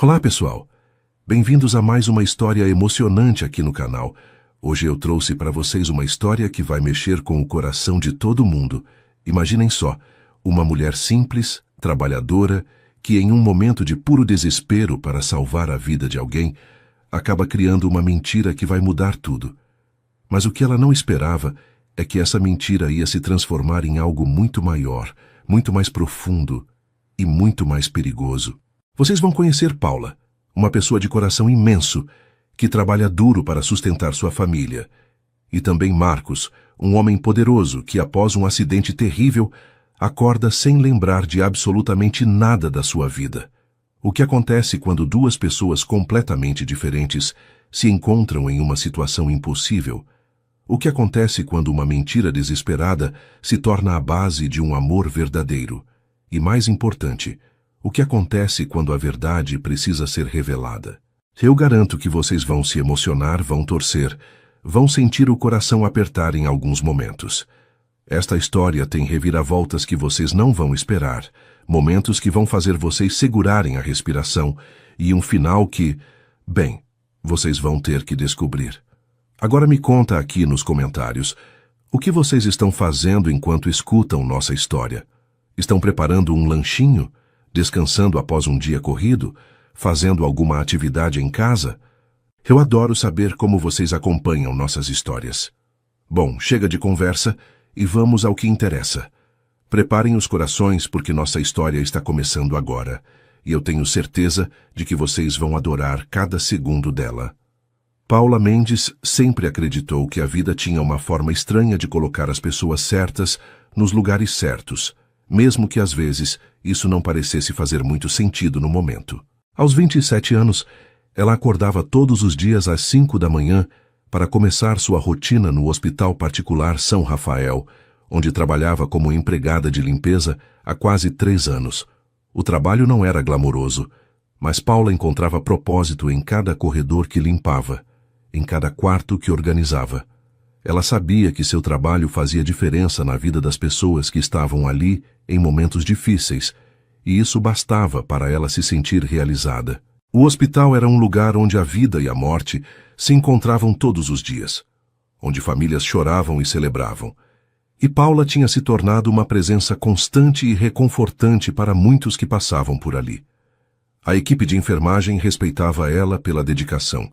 Olá, pessoal! Bem-vindos a mais uma história emocionante aqui no canal. Hoje eu trouxe para vocês uma história que vai mexer com o coração de todo mundo. Imaginem só, uma mulher simples, trabalhadora, que em um momento de puro desespero para salvar a vida de alguém, acaba criando uma mentira que vai mudar tudo. Mas o que ela não esperava é que essa mentira ia se transformar em algo muito maior, muito mais profundo e muito mais perigoso. Vocês vão conhecer Paula, uma pessoa de coração imenso, que trabalha duro para sustentar sua família. E também Marcos, um homem poderoso que, após um acidente terrível, acorda sem lembrar de absolutamente nada da sua vida. O que acontece quando duas pessoas completamente diferentes se encontram em uma situação impossível? O que acontece quando uma mentira desesperada se torna a base de um amor verdadeiro? E mais importante, o que acontece quando a verdade precisa ser revelada? Eu garanto que vocês vão se emocionar, vão torcer, vão sentir o coração apertar em alguns momentos. Esta história tem reviravoltas que vocês não vão esperar, momentos que vão fazer vocês segurarem a respiração e um final que, bem, vocês vão ter que descobrir. Agora me conta aqui nos comentários, o que vocês estão fazendo enquanto escutam nossa história? Estão preparando um lanchinho? Descansando após um dia corrido? Fazendo alguma atividade em casa? Eu adoro saber como vocês acompanham nossas histórias. Bom, chega de conversa e vamos ao que interessa. Preparem os corações porque nossa história está começando agora, e eu tenho certeza de que vocês vão adorar cada segundo dela. Paula Mendes sempre acreditou que a vida tinha uma forma estranha de colocar as pessoas certas nos lugares certos, mesmo que às vezes isso não parecesse fazer muito sentido no momento. Aos 27 anos, ela acordava todos os dias às 5 da manhã para começar sua rotina no Hospital Particular São Rafael, onde trabalhava como empregada de limpeza há quase 3 anos. O trabalho não era glamouroso, mas Paula encontrava propósito em cada corredor que limpava, em cada quarto que organizava. Ela sabia que seu trabalho fazia diferença na vida das pessoas que estavam ali em momentos difíceis, e isso bastava para ela se sentir realizada. O hospital era um lugar onde a vida e a morte se encontravam todos os dias, onde famílias choravam e celebravam. E Paula tinha se tornado uma presença constante e reconfortante para muitos que passavam por ali. A equipe de enfermagem respeitava ela pela dedicação,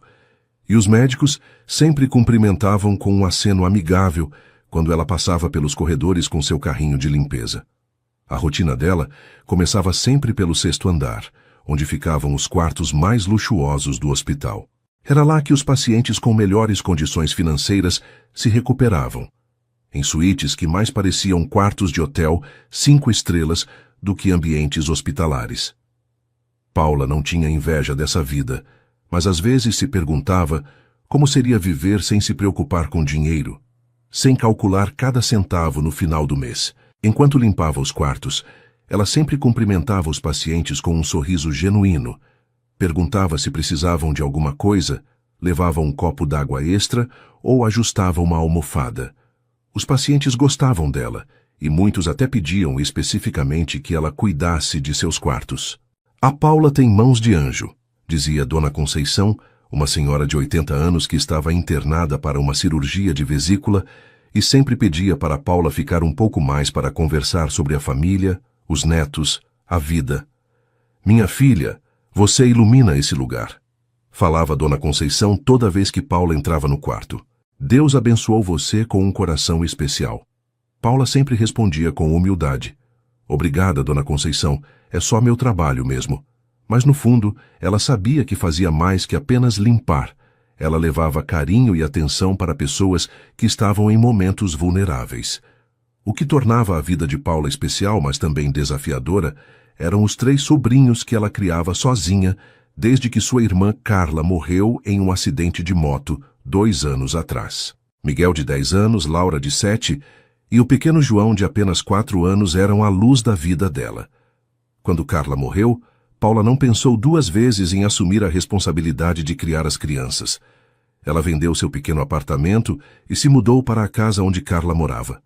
e os médicos sempre cumprimentavam com um aceno amigável quando ela passava pelos corredores com seu carrinho de limpeza. A rotina dela começava sempre pelo 6º andar, onde ficavam os quartos mais luxuosos do hospital. Era lá que os pacientes com melhores condições financeiras se recuperavam, em suítes que mais pareciam quartos de hotel 5 estrelas do que ambientes hospitalares. Paula não tinha inveja dessa vida, mas às vezes se perguntava como seria viver sem se preocupar com dinheiro, sem calcular cada centavo no final do mês. Enquanto limpava os quartos, ela sempre cumprimentava os pacientes com um sorriso genuíno, perguntava se precisavam de alguma coisa, levava um copo d'água extra ou ajustava uma almofada. Os pacientes gostavam dela, e muitos até pediam especificamente que ela cuidasse de seus quartos. A Paula tem mãos de anjo, dizia Dona Conceição, uma senhora de 80 anos que estava internada para uma cirurgia de vesícula e sempre pedia para Paula ficar um pouco mais para conversar sobre a família, os netos, a vida. "Minha filha, você ilumina esse lugar", falava Dona Conceição toda vez que Paula entrava no quarto. "Deus abençoou você com um coração especial." Paula sempre respondia com humildade: "Obrigada, Dona Conceição, é só meu trabalho mesmo." Mas no fundo, ela sabia que fazia mais que apenas limpar. Ela levava carinho e atenção para pessoas que estavam em momentos vulneráveis. O que tornava a vida de Paula especial, mas também desafiadora, eram os 3 sobrinhos que ela criava sozinha, desde que sua irmã Carla morreu em um acidente de moto 2 anos atrás. Miguel, de 10 anos, Laura, de 7, e o pequeno João, de apenas 4 anos, eram a luz da vida dela. Quando Carla morreu, Paula não pensou 2 vezes em assumir a responsabilidade de criar as crianças. Ela vendeu seu pequeno apartamento e se mudou para a casa onde Carla morava.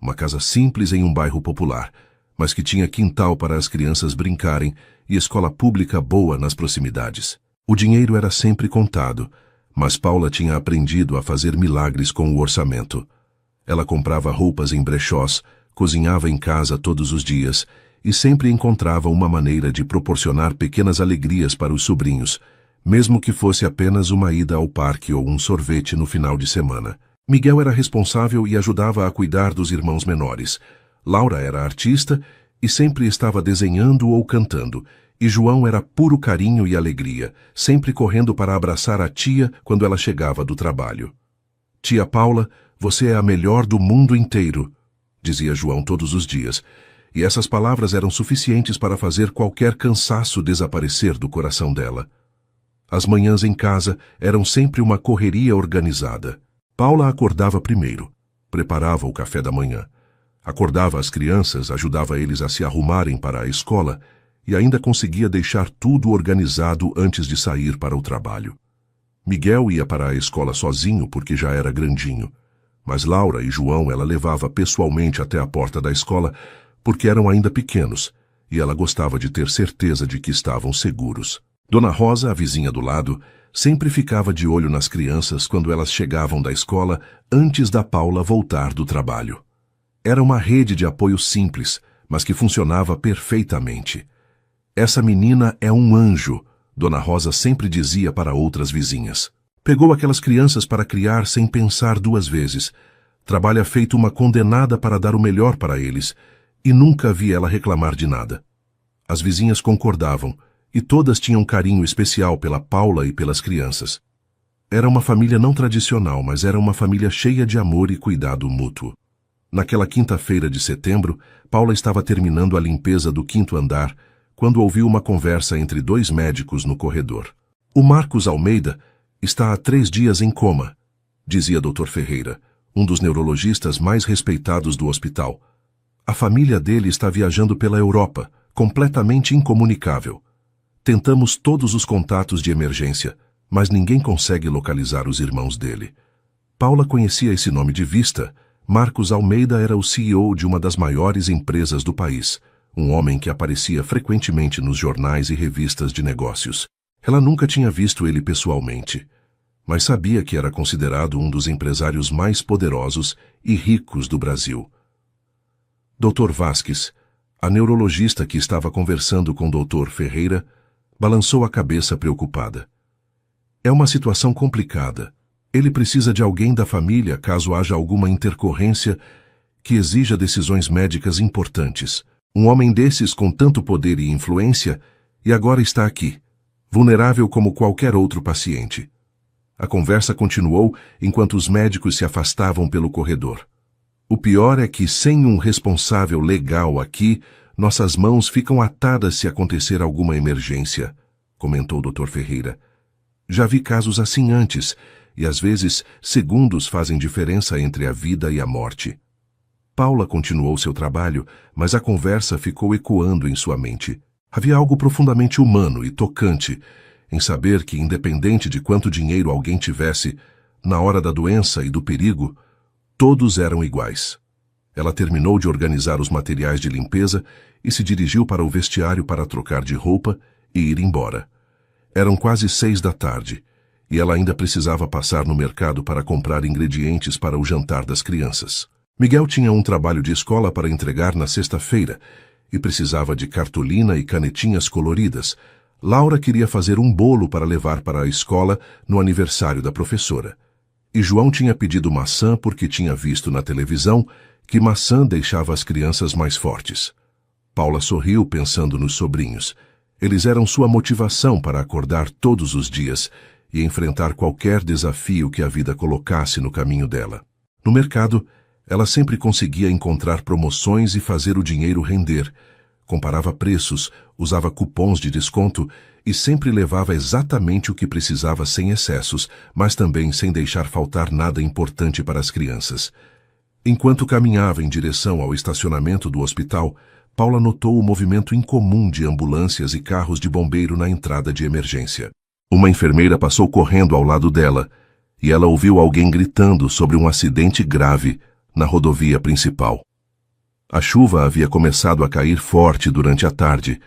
Uma casa simples em um bairro popular, mas que tinha quintal para as crianças brincarem e escola pública boa nas proximidades. O dinheiro era sempre contado, mas Paula tinha aprendido a fazer milagres com o orçamento. Ela comprava roupas em brechós, cozinhava em casa todos os dias e sempre encontrava uma maneira de proporcionar pequenas alegrias para os sobrinhos, mesmo que fosse apenas uma ida ao parque ou um sorvete no final de semana. Miguel era responsável e ajudava a cuidar dos irmãos menores. Laura era artista e sempre estava desenhando ou cantando, e João era puro carinho e alegria, sempre correndo para abraçar a tia quando ela chegava do trabalho. "Tia Paula, você é a melhor do mundo inteiro", dizia João todos os dias, e essas palavras eram suficientes para fazer qualquer cansaço desaparecer do coração dela. As manhãs em casa eram sempre uma correria organizada. Paula acordava primeiro, preparava o café da manhã, acordava as crianças, ajudava eles a se arrumarem para a escola e ainda conseguia deixar tudo organizado antes de sair para o trabalho. Miguel ia para a escola sozinho porque já era grandinho, mas Laura e João ela levava pessoalmente até a porta da escola porque eram ainda pequenos e ela gostava de ter certeza de que estavam seguros. Dona Rosa, a vizinha do lado, sempre ficava de olho nas crianças quando elas chegavam da escola antes da Paula voltar do trabalho. Era uma rede de apoio simples, mas que funcionava perfeitamente. "Essa menina é um anjo", Dona Rosa sempre dizia para outras vizinhas. Pegou aquelas crianças para criar sem pensar duas vezes. Trabalha feito uma condenada para dar o melhor para eles, e nunca vi ela reclamar de nada. As vizinhas concordavam, e todas tinham carinho especial pela Paula e pelas crianças. Era uma família não tradicional, mas era uma família cheia de amor e cuidado mútuo. Naquela quinta-feira de setembro, Paula estava terminando a limpeza do 5º andar, quando ouviu uma conversa entre 2 médicos no corredor. "O Marcos Almeida está há 3 dias em coma", dizia Dr. Ferreira, um dos neurologistas mais respeitados do hospital. "A família dele está viajando pela Europa, completamente incomunicável. Tentamos todos os contatos de emergência, mas ninguém consegue localizar os irmãos dele." Paula conhecia esse nome de vista. Marcos Almeida era o CEO de uma das maiores empresas do país, um homem que aparecia frequentemente nos jornais e revistas de negócios. Ela nunca tinha visto ele pessoalmente, mas sabia que era considerado um dos empresários mais poderosos e ricos do Brasil. Dr. Vasques, a neurologista que estava conversando com Dr. Ferreira, balançou a cabeça preocupada. "É uma situação complicada. Ele precisa de alguém da família caso haja alguma intercorrência que exija decisões médicas importantes. Um homem desses com tanto poder e influência e agora está aqui, vulnerável como qualquer outro paciente." A conversa continuou enquanto os médicos se afastavam pelo corredor. "O pior é que, sem um responsável legal aqui, nossas mãos ficam atadas se acontecer alguma emergência", comentou o Dr. Ferreira. "Já vi casos assim antes, e às vezes segundos fazem diferença entre a vida e a morte." Paula continuou seu trabalho, mas a conversa ficou ecoando em sua mente. Havia algo profundamente humano e tocante em saber que, independente de quanto dinheiro alguém tivesse, na hora da doença e do perigo, todos eram iguais. Ela terminou de organizar os materiais de limpeza e se dirigiu para o vestiário para trocar de roupa e ir embora. Eram quase 6 da tarde, e ela ainda precisava passar no mercado para comprar ingredientes para o jantar das crianças. Miguel tinha um trabalho de escola para entregar na sexta-feira e precisava de cartolina e canetinhas coloridas. Laura queria fazer um bolo para levar para a escola no aniversário da professora. E João tinha pedido maçã porque tinha visto na televisão que maçã deixava as crianças mais fortes. Paula sorriu pensando nos sobrinhos. Eles eram sua motivação para acordar todos os dias e enfrentar qualquer desafio que a vida colocasse no caminho dela. No mercado, ela sempre conseguia encontrar promoções e fazer o dinheiro render. Comparava preços, usava cupons de desconto e sempre levava exatamente o que precisava sem excessos, mas também sem deixar faltar nada importante para as crianças. Enquanto caminhava em direção ao estacionamento do hospital, Paula notou o movimento incomum de ambulâncias e carros de bombeiro na entrada de emergência. Uma enfermeira passou correndo ao lado dela e ela ouviu alguém gritando sobre um acidente grave na rodovia principal. A chuva havia começado a cair forte durante a tarde,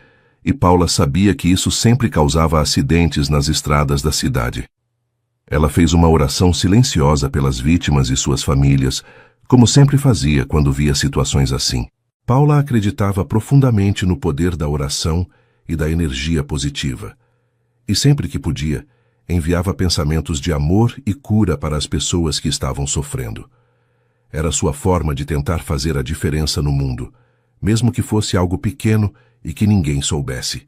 e Paula sabia que isso sempre causava acidentes nas estradas da cidade. Ela fez uma oração silenciosa pelas vítimas e suas famílias, como sempre fazia quando via situações assim. Paula acreditava profundamente no poder da oração e da energia positiva, e sempre que podia, enviava pensamentos de amor e cura para as pessoas que estavam sofrendo. Era sua forma de tentar fazer a diferença no mundo, mesmo que fosse algo pequeno e que ninguém soubesse.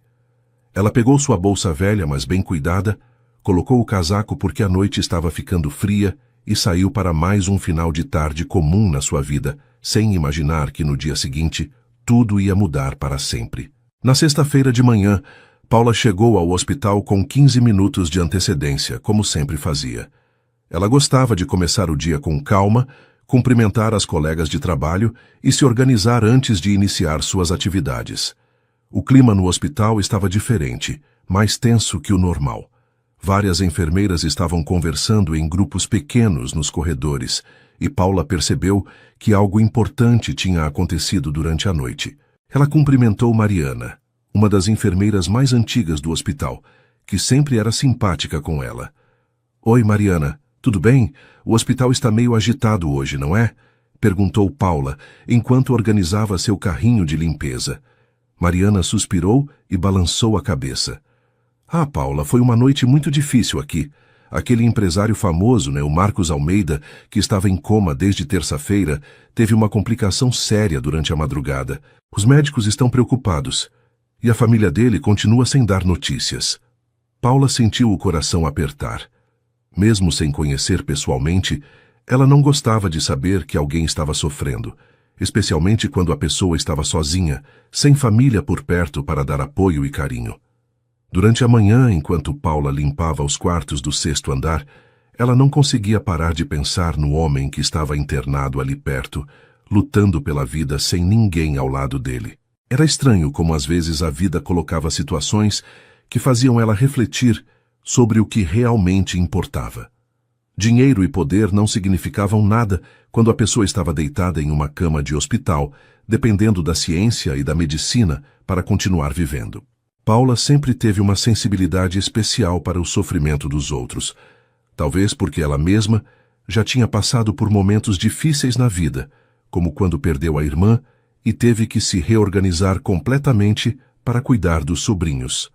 Ela pegou sua bolsa velha, mas bem cuidada, colocou o casaco porque a noite estava ficando fria e saiu para mais um final de tarde comum na sua vida, sem imaginar que no dia seguinte tudo ia mudar para sempre. Na sexta-feira de manhã, Paula chegou ao hospital com 15 minutos de antecedência, como sempre fazia. Ela gostava de começar o dia com calma, cumprimentar as colegas de trabalho e se organizar antes de iniciar suas atividades. O clima no hospital estava diferente, mais tenso que o normal. Várias enfermeiras estavam conversando em grupos pequenos nos corredores, e Paula percebeu que algo importante tinha acontecido durante a noite. Ela cumprimentou Mariana, uma das enfermeiras mais antigas do hospital, que sempre era simpática com ela. "Oi, Mariana, tudo bem? O hospital está meio agitado hoje, não é?" perguntou Paula, enquanto organizava seu carrinho de limpeza. Mariana suspirou e balançou a cabeça. "Ah, Paula, foi uma noite muito difícil aqui. Aquele empresário famoso, o Marcos Almeida, que estava em coma desde terça-feira, teve uma complicação séria durante a madrugada. Os médicos estão preocupados. E a família dele continua sem dar notícias." Paula sentiu o coração apertar. Mesmo sem conhecer pessoalmente, ela não gostava de saber que alguém estava sofrendo, especialmente quando a pessoa estava sozinha, sem família por perto para dar apoio e carinho. Durante a manhã, enquanto Paula limpava os quartos do 6º andar, ela não conseguia parar de pensar no homem que estava internado ali perto, lutando pela vida sem ninguém ao lado dele. Era estranho como às vezes a vida colocava situações que faziam ela refletir sobre o que realmente importava. Dinheiro e poder não significavam nada quando a pessoa estava deitada em uma cama de hospital, dependendo da ciência e da medicina para continuar vivendo. Paula sempre teve uma sensibilidade especial para o sofrimento dos outros, talvez porque ela mesma já tinha passado por momentos difíceis na vida, como quando perdeu a irmã e teve que se reorganizar completamente para cuidar dos sobrinhos.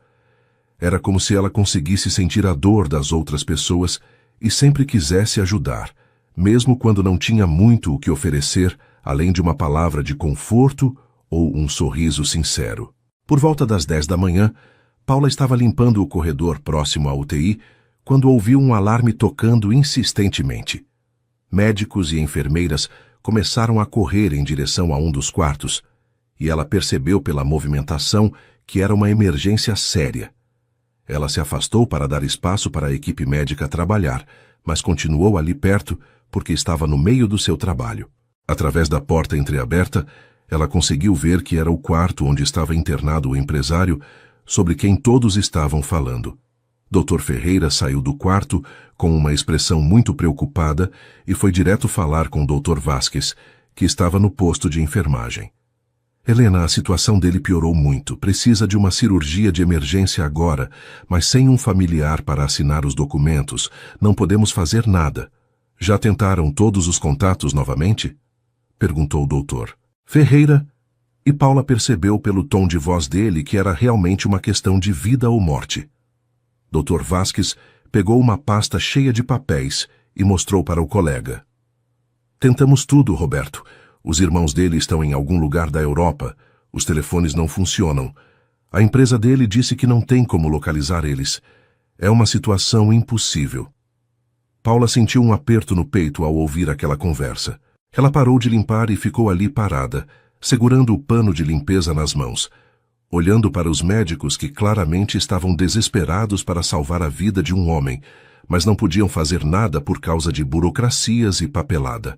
Era como se ela conseguisse sentir a dor das outras pessoas e sempre quisesse ajudar, mesmo quando não tinha muito o que oferecer, além de uma palavra de conforto ou um sorriso sincero. Por volta das 10 da manhã, Paula estava limpando o corredor próximo à UTI quando ouviu um alarme tocando insistentemente. Médicos e enfermeiras começaram a correr em direção a um dos quartos, e ela percebeu pela movimentação que era uma emergência séria. Ela se afastou para dar espaço para a equipe médica trabalhar, mas continuou ali perto porque estava no meio do seu trabalho. Através da porta entreaberta, ela conseguiu ver que era o quarto onde estava internado o empresário sobre quem todos estavam falando. Dr. Ferreira saiu do quarto com uma expressão muito preocupada e foi direto falar com Dr. Vasquez, que estava no posto de enfermagem. "Helena, a situação dele piorou muito. Precisa de uma cirurgia de emergência agora, mas sem um familiar para assinar os documentos, não podemos fazer nada. Já tentaram todos os contatos novamente?" perguntou o doutor. Ferreira, e Paula percebeu pelo tom de voz dele que era realmente uma questão de vida ou morte. Dr. Vasquez pegou uma pasta cheia de papéis e mostrou para o colega. "Tentamos tudo, Roberto. Os irmãos dele estão em algum lugar da Europa. Os telefones não funcionam. A empresa dele disse que não tem como localizar eles. É uma situação impossível." Paula sentiu um aperto no peito ao ouvir aquela conversa. Ela parou de limpar e ficou ali parada, segurando o pano de limpeza nas mãos, olhando para os médicos que claramente estavam desesperados para salvar a vida de um homem, mas não podiam fazer nada por causa de burocracias e papelada.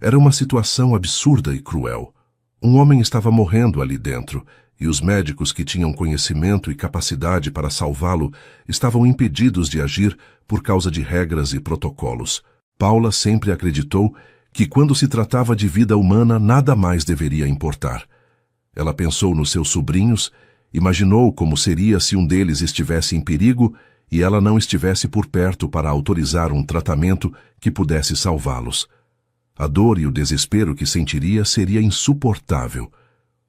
Era uma situação absurda e cruel. Um homem estava morrendo ali dentro, e os médicos que tinham conhecimento e capacidade para salvá-lo estavam impedidos de agir por causa de regras e protocolos. Paula sempre acreditou que quando se tratava de vida humana nada mais deveria importar. Ela pensou nos seus sobrinhos, imaginou como seria se um deles estivesse em perigo e ela não estivesse por perto para autorizar um tratamento que pudesse salvá-los. A dor e o desespero que sentiria seria insuportável.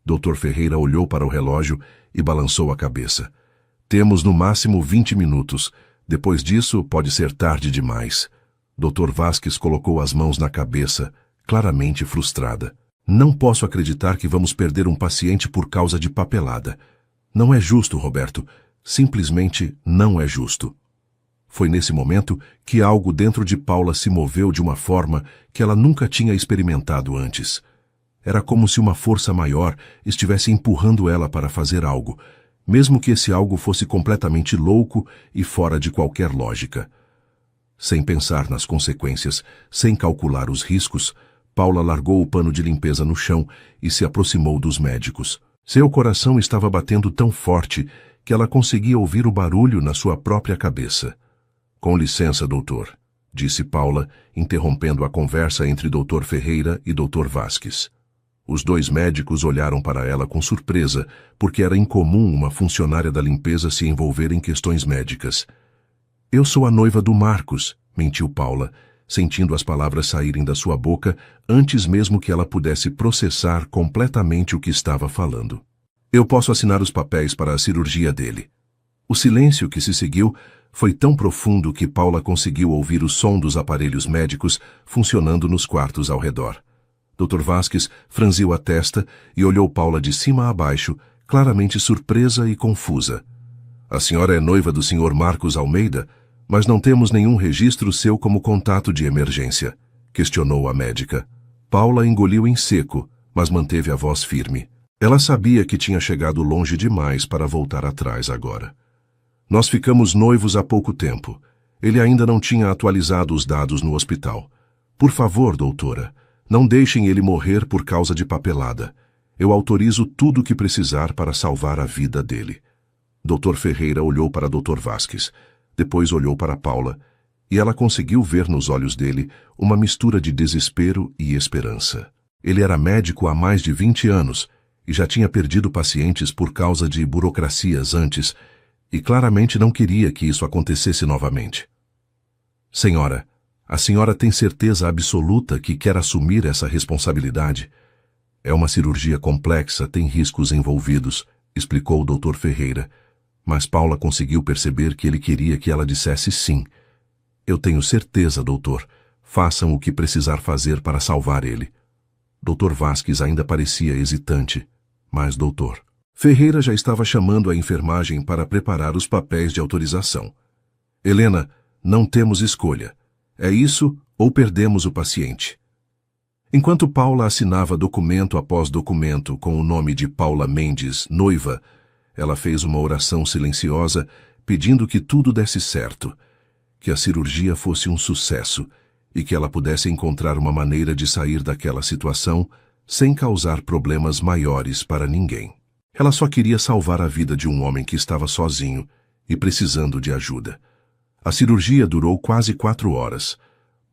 Dr. Ferreira olhou para o relógio e balançou a cabeça. Temos no máximo 20 minutos. Depois disso, pode ser tarde demais. Dr. Vasquez colocou as mãos na cabeça, claramente frustrada. Não posso acreditar que vamos perder um paciente por causa de papelada. Não é justo, Roberto. Simplesmente não é justo. Foi nesse momento que algo dentro de Paula se moveu de uma forma que ela nunca tinha experimentado antes. Era como se uma força maior estivesse empurrando ela para fazer algo, mesmo que esse algo fosse completamente louco e fora de qualquer lógica. Sem pensar nas consequências, sem calcular os riscos, Paula largou o pano de limpeza no chão e se aproximou dos médicos. Seu coração estava batendo tão forte que ela conseguia ouvir o barulho na sua própria cabeça. Com licença, doutor, disse Paula, interrompendo a conversa entre Dr. Ferreira e Dr. Vasquez. Os dois médicos olharam para ela com surpresa, porque era incomum uma funcionária da limpeza se envolver em questões médicas. Eu sou a noiva do Marcos, mentiu Paula, sentindo as palavras saírem da sua boca antes mesmo que ela pudesse processar completamente o que estava falando. Eu posso assinar os papéis para a cirurgia dele. O silêncio que se seguiu foi tão profundo que Paula conseguiu ouvir o som dos aparelhos médicos funcionando nos quartos ao redor. Dr. Vasquez franziu a testa e olhou Paula de cima a baixo, claramente surpresa e confusa. A senhora é noiva do Sr. Marcos Almeida, mas não temos nenhum registro seu como contato de emergência, questionou a médica. Paula engoliu em seco, mas manteve a voz firme. Ela sabia que tinha chegado longe demais para voltar atrás agora. Nós ficamos noivos há pouco tempo. Ele ainda não tinha atualizado os dados no hospital. Por favor, doutora, não deixem ele morrer por causa de papelada. Eu autorizo tudo o que precisar para salvar a vida dele. Dr. Ferreira olhou para Dr. Vasquez, depois olhou para Paula, e ela conseguiu ver nos olhos dele uma mistura de desespero e esperança. Ele era médico há mais de 20 anos e já tinha perdido pacientes por causa de burocracias antes, e claramente não queria que isso acontecesse novamente. Senhora, a senhora tem certeza absoluta que quer assumir essa responsabilidade? É uma cirurgia complexa, tem riscos envolvidos, explicou o Dr. Ferreira, mas Paula conseguiu perceber que ele queria que ela dissesse sim. Eu tenho certeza, doutor. Façam o que precisar fazer para salvar ele. Dr. Vasquez ainda parecia hesitante, mas doutor. Ferreira já estava chamando a enfermagem para preparar os papéis de autorização. Helena, não temos escolha. É isso ou perdemos o paciente. Enquanto Paula assinava documento após documento com o nome de Paula Mendes, noiva, ela fez uma oração silenciosa pedindo que tudo desse certo, que a cirurgia fosse um sucesso e que ela pudesse encontrar uma maneira de sair daquela situação sem causar problemas maiores para ninguém. Ela só queria salvar a vida de um homem que estava sozinho e precisando de ajuda. A cirurgia durou quase 4 horas.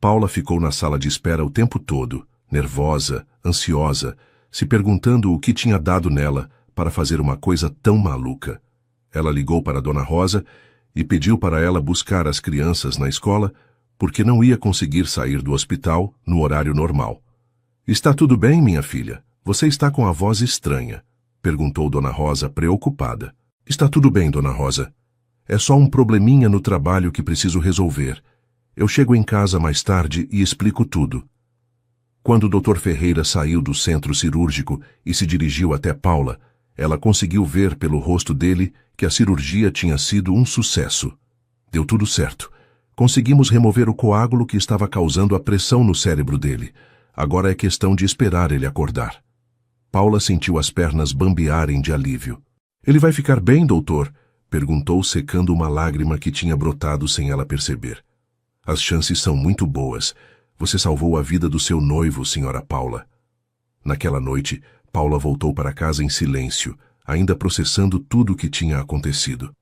Paula ficou na sala de espera o tempo todo, nervosa, ansiosa, se perguntando o que tinha dado nela para fazer uma coisa tão maluca. Ela ligou para Dona Rosa e pediu para ela buscar as crianças na escola porque não ia conseguir sair do hospital no horário normal. Está tudo bem, minha filha? Você está com a voz estranha, perguntou Dona Rosa preocupada. Está tudo bem, Dona Rosa. É só um probleminha no trabalho que preciso resolver. Eu chego em casa mais tarde e explico tudo. Quando o Dr. Ferreira saiu do centro cirúrgico e se dirigiu até Paula, ela conseguiu ver pelo rosto dele que a cirurgia tinha sido um sucesso. Deu tudo certo. Conseguimos remover o coágulo que estava causando a pressão no cérebro dele. Agora é questão de esperar ele acordar. Paula sentiu as pernas bambearem de alívio. Ele vai ficar bem, doutor? Perguntou, secando uma lágrima que tinha brotado sem ela perceber. As chances são muito boas. Você salvou a vida do seu noivo, senhora Paula. Naquela noite, Paula voltou para casa em silêncio, ainda processando tudo o que tinha acontecido.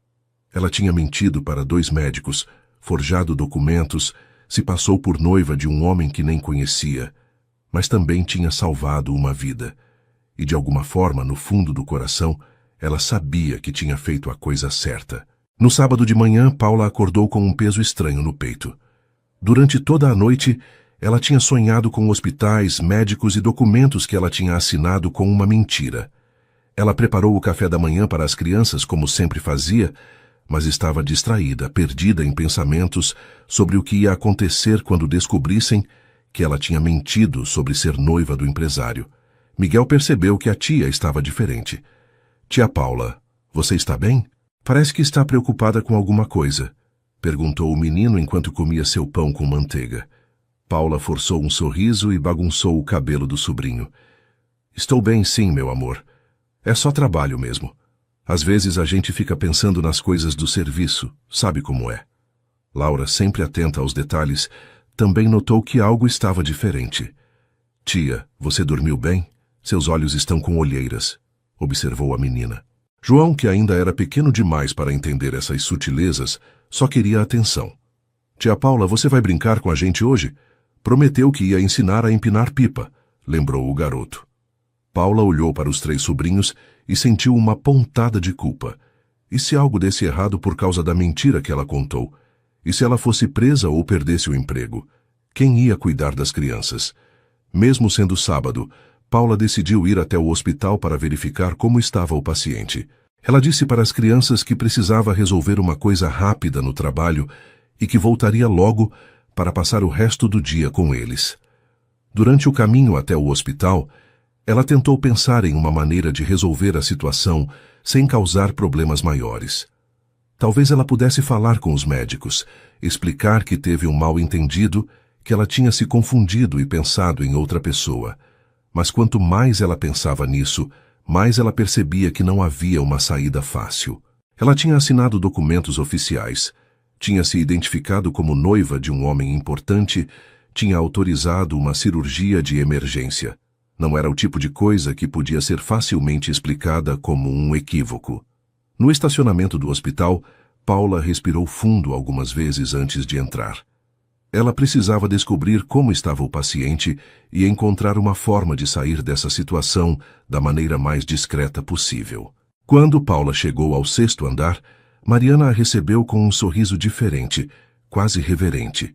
Ela tinha mentido para 2 médicos, forjado documentos, se passou por noiva de um homem que nem conhecia. mas também tinha salvado uma vida. E de alguma forma, no fundo do coração, ela sabia que tinha feito a coisa certa. No sábado de manhã, Paula acordou com um peso estranho no peito. Durante toda a noite, ela tinha sonhado com hospitais, médicos e documentos que ela tinha assinado com uma mentira. Ela preparou o café da manhã para as crianças, como sempre fazia, mas estava distraída, perdida em pensamentos sobre o que ia acontecer quando descobrissem que ela tinha mentido sobre ser noiva do empresário. Miguel percebeu que a tia estava diferente. Tia Paula, você está bem? Parece que está preocupada com alguma coisa, perguntou o menino enquanto comia seu pão com manteiga. Paula forçou um sorriso e bagunçou o cabelo do sobrinho. Estou bem sim, meu amor. É só trabalho mesmo. Às vezes a gente fica pensando nas coisas do serviço, sabe como é. Laura, sempre atenta aos detalhes, também notou que algo estava diferente. Tia, você dormiu bem? Seus olhos estão com olheiras, observou a menina. João, que ainda era pequeno demais para entender essas sutilezas, só queria atenção. Tia Paula, você vai brincar com a gente hoje? Prometeu que ia ensinar a empinar pipa, lembrou o garoto. Paula olhou para os 3 sobrinhos e sentiu uma pontada de culpa. E se algo desse errado por causa da mentira que ela contou? E se ela fosse presa ou perdesse o emprego? Quem ia cuidar das crianças? Mesmo sendo sábado, Paula decidiu ir até o hospital para verificar como estava o paciente. Ela disse para as crianças que precisava resolver uma coisa rápida no trabalho e que voltaria logo para passar o resto do dia com eles. Durante o caminho até o hospital, ela tentou pensar em uma maneira de resolver a situação sem causar problemas maiores. Talvez ela pudesse falar com os médicos, explicar que teve um mal-entendido, que ela tinha se confundido e pensado em outra pessoa. Mas quanto mais ela pensava nisso, mais ela percebia que não havia uma saída fácil. Ela tinha assinado documentos oficiais, tinha se identificado como noiva de um homem importante, tinha autorizado uma cirurgia de emergência. Não era o tipo de coisa que podia ser facilmente explicada como um equívoco. No estacionamento do hospital, Paula respirou fundo algumas vezes antes de entrar. Ela precisava descobrir como estava o paciente e encontrar uma forma de sair dessa situação da maneira mais discreta possível. Quando Paula chegou ao 6º andar, Mariana a recebeu com um sorriso diferente, quase reverente.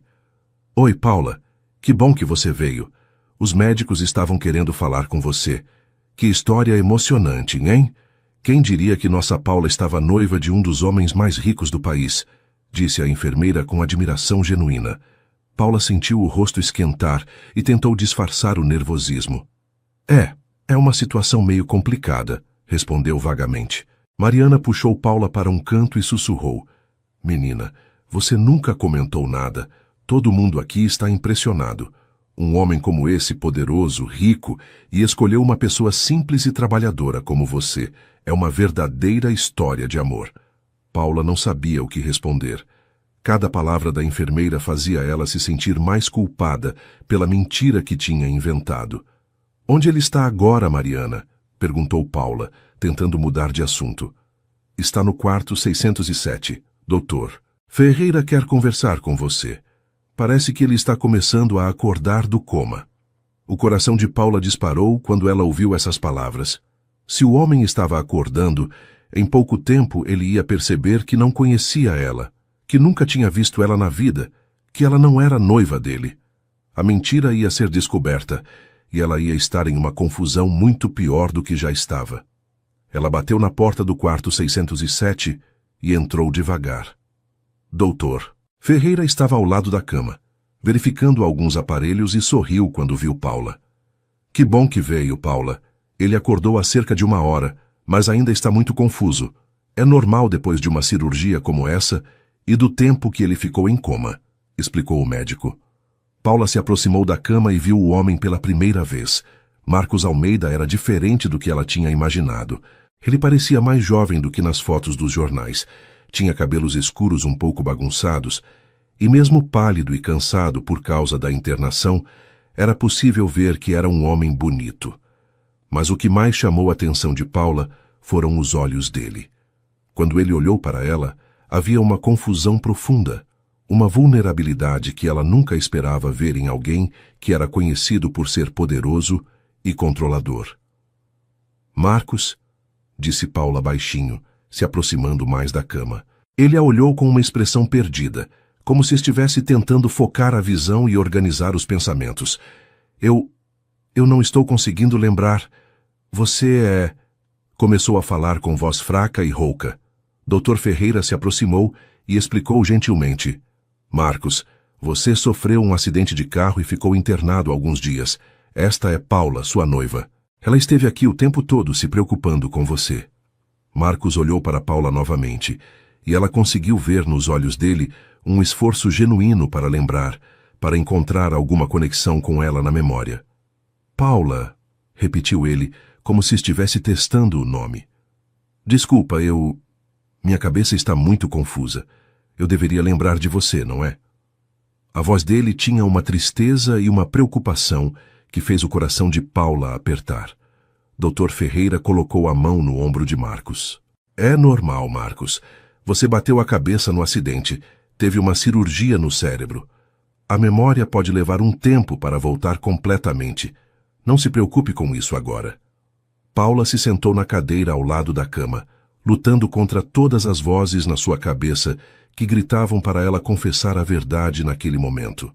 Oi, Paula. Que bom que você veio. Os médicos estavam querendo falar com você. Que história emocionante, hein? Quem diria que nossa Paula estava noiva de um dos homens mais ricos do país? Disse a enfermeira com admiração genuína. Paula sentiu o rosto esquentar e tentou disfarçar o nervosismo. É uma situação meio complicada, respondeu vagamente. Mariana puxou Paula para um canto e sussurrou. Menina, você nunca comentou nada. Todo mundo aqui está impressionado. Um homem como esse, poderoso, rico, e escolheu uma pessoa simples e trabalhadora como você. É uma verdadeira história de amor. Paula não sabia o que responder. Cada palavra da enfermeira fazia ela se sentir mais culpada pela mentira que tinha inventado. Onde ele está agora, Mariana? Perguntou Paula, tentando mudar de assunto. Está no quarto 607, doutor. Ferreira quer conversar com você. Parece que ele está começando a acordar do coma. O coração de Paula disparou quando ela ouviu essas palavras. Se o homem estava acordando, em pouco tempo ele ia perceber que não conhecia ela, que nunca tinha visto ela na vida, que ela não era noiva dele. A mentira ia ser descoberta e ela ia estar em uma confusão muito pior do que já estava. Ela bateu na porta do quarto 607 e entrou devagar. Doutor. Ferreira estava ao lado da cama, verificando alguns aparelhos e sorriu quando viu Paula. Que bom que veio, Paula. Ele acordou há cerca de 1 hora, mas ainda está muito confuso. É normal depois de uma cirurgia como essa e do tempo que ele ficou em coma, explicou o médico. Paula se aproximou da cama e viu o homem pela primeira vez. Marcos Almeida era diferente do que ela tinha imaginado. Ele parecia mais jovem do que nas fotos dos jornais. Tinha cabelos escuros um pouco bagunçados, e mesmo pálido e cansado por causa da internação, era possível ver que era um homem bonito. Mas o que mais chamou a atenção de Paula foram os olhos dele. Quando ele olhou para ela, havia uma confusão profunda. uma vulnerabilidade que ela nunca esperava ver em alguém que era conhecido por ser poderoso e controlador. Marcos, disse Paula baixinho, se aproximando mais da cama. Ele a olhou com uma expressão perdida, como se estivesse tentando focar a visão e organizar os pensamentos. Eu não estou conseguindo lembrar. Você é... Começou a falar com voz fraca e rouca. Dr. Ferreira se aproximou e explicou gentilmente. Marcos, você sofreu um acidente de carro e ficou internado alguns dias. Esta é Paula, sua noiva. Ela esteve aqui o tempo todo se preocupando com você. Marcos olhou para Paula novamente, e ela conseguiu ver nos olhos dele um esforço genuíno para lembrar, para encontrar alguma conexão com ela na memória. Paula, repetiu ele, como se estivesse testando o nome. Desculpa, minha cabeça está muito confusa. Eu deveria lembrar de você, não é? A voz dele tinha uma tristeza e uma preocupação que fez o coração de Paula apertar. Dr. Ferreira colocou a mão no ombro de Marcos. É normal, Marcos. Você bateu a cabeça no acidente. Teve uma cirurgia no cérebro. A memória pode levar um tempo para voltar completamente. Não se preocupe com isso agora. Paula se sentou na cadeira ao lado da cama, lutando contra todas as vozes na sua cabeça que gritavam para ela confessar a verdade naquele momento.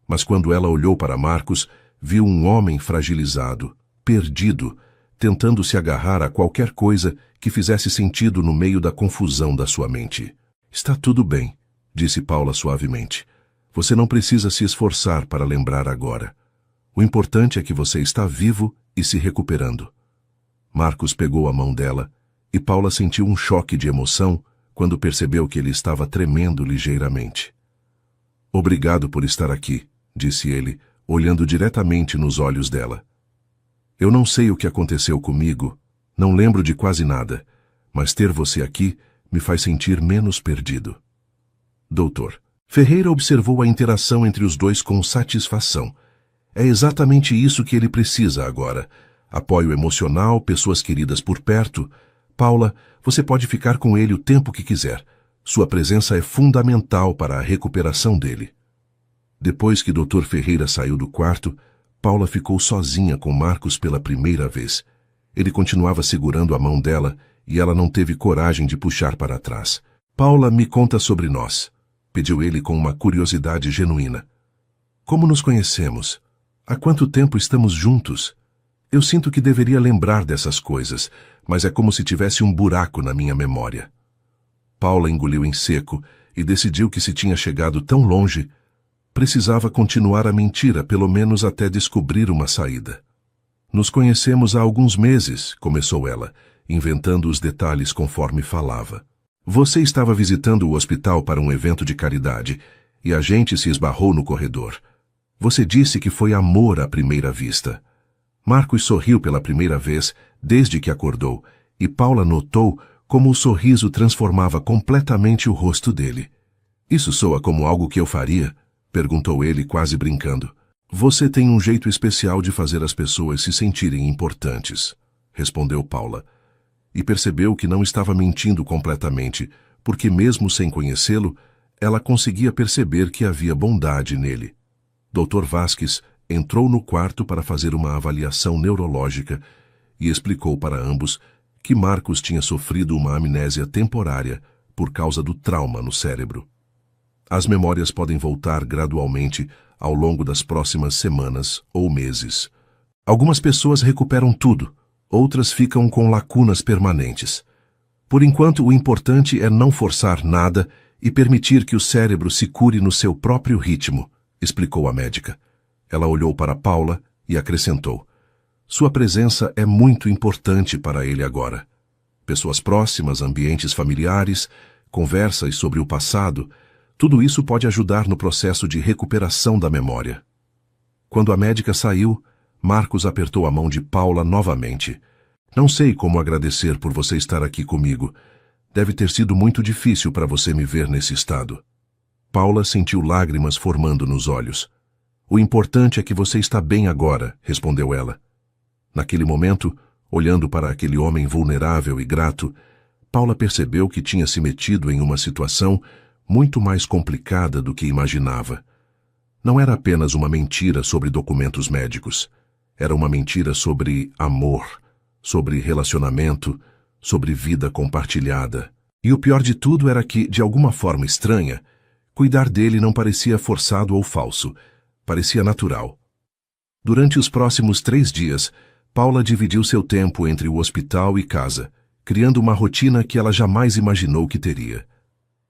Mas quando ela olhou para Marcos, viu um homem fragilizado, perdido, tentando se agarrar a qualquer coisa que fizesse sentido no meio da confusão da sua mente. Está tudo bem, disse Paula suavemente. Você não precisa se esforçar para lembrar agora. O importante é que você está vivo e se recuperando. Marcos pegou a mão dela e Paula sentiu um choque de emoção quando percebeu que ele estava tremendo ligeiramente. Obrigado por estar aqui, disse ele, olhando diretamente nos olhos dela. Eu não sei o que aconteceu comigo, não lembro de quase nada, mas ter você aqui me faz sentir menos perdido. Doutor. Ferreira observou a interação entre os dois com satisfação. É exatamente isso que ele precisa agora. Apoio emocional, pessoas queridas por perto. Paula, você pode ficar com ele o tempo que quiser. Sua presença é fundamental para a recuperação dele. Depois que Dr. Ferreira saiu do quarto, Paula ficou sozinha com Marcos pela primeira vez. Ele continuava segurando a mão dela e ela não teve coragem de puxar para trás. Paula, me conta sobre nós, pediu ele com uma curiosidade genuína. Como nos conhecemos? Há quanto tempo estamos juntos? Eu sinto que deveria lembrar dessas coisas, mas é como se tivesse um buraco na minha memória. Paula engoliu em seco e decidiu que se tinha chegado tão longe, precisava continuar a mentira pelo menos até descobrir uma saída. Nos conhecemos há alguns meses, começou ela, inventando os detalhes conforme falava. Você estava visitando o hospital para um evento de caridade e a gente se esbarrou no corredor. Você disse que foi amor à primeira vista. Marcos sorriu pela primeira vez desde que acordou, e Paula notou como o sorriso transformava completamente o rosto dele. Isso soa como algo que eu faria? Perguntou ele quase brincando. Você tem um jeito especial de fazer as pessoas se sentirem importantes, respondeu Paula, e percebeu que não estava mentindo completamente, porque mesmo sem conhecê-lo, ela conseguia perceber que havia bondade nele. Dr. Vasques entrou no quarto para fazer uma avaliação neurológica e explicou para ambos que Marcos tinha sofrido uma amnésia temporária por causa do trauma no cérebro. As memórias podem voltar gradualmente ao longo das próximas semanas ou meses. Algumas pessoas recuperam tudo, outras ficam com lacunas permanentes. Por enquanto, o importante é não forçar nada e permitir que o cérebro se cure no seu próprio ritmo, explicou a médica. Ela olhou para Paula e acrescentou. Sua presença é muito importante para ele agora. Pessoas próximas, ambientes familiares, conversas sobre o passado, tudo isso pode ajudar no processo de recuperação da memória. Quando a médica saiu, Marcos apertou a mão de Paula novamente. Não sei como agradecer por você estar aqui comigo. Deve ter sido muito difícil para você me ver nesse estado. Paula sentiu lágrimas formando nos olhos. O importante é que você está bem agora, respondeu ela. Naquele momento, olhando para aquele homem vulnerável e grato, Paula percebeu que tinha se metido em uma situação muito mais complicada do que imaginava. Não era apenas uma mentira sobre documentos médicos. Era uma mentira sobre amor, sobre relacionamento, sobre vida compartilhada. E o pior de tudo era que, de alguma forma estranha, cuidar dele não parecia forçado ou falso, parecia natural. Durante os próximos 3 dias, Paula dividiu seu tempo entre o hospital e casa, criando uma rotina que ela jamais imaginou que teria.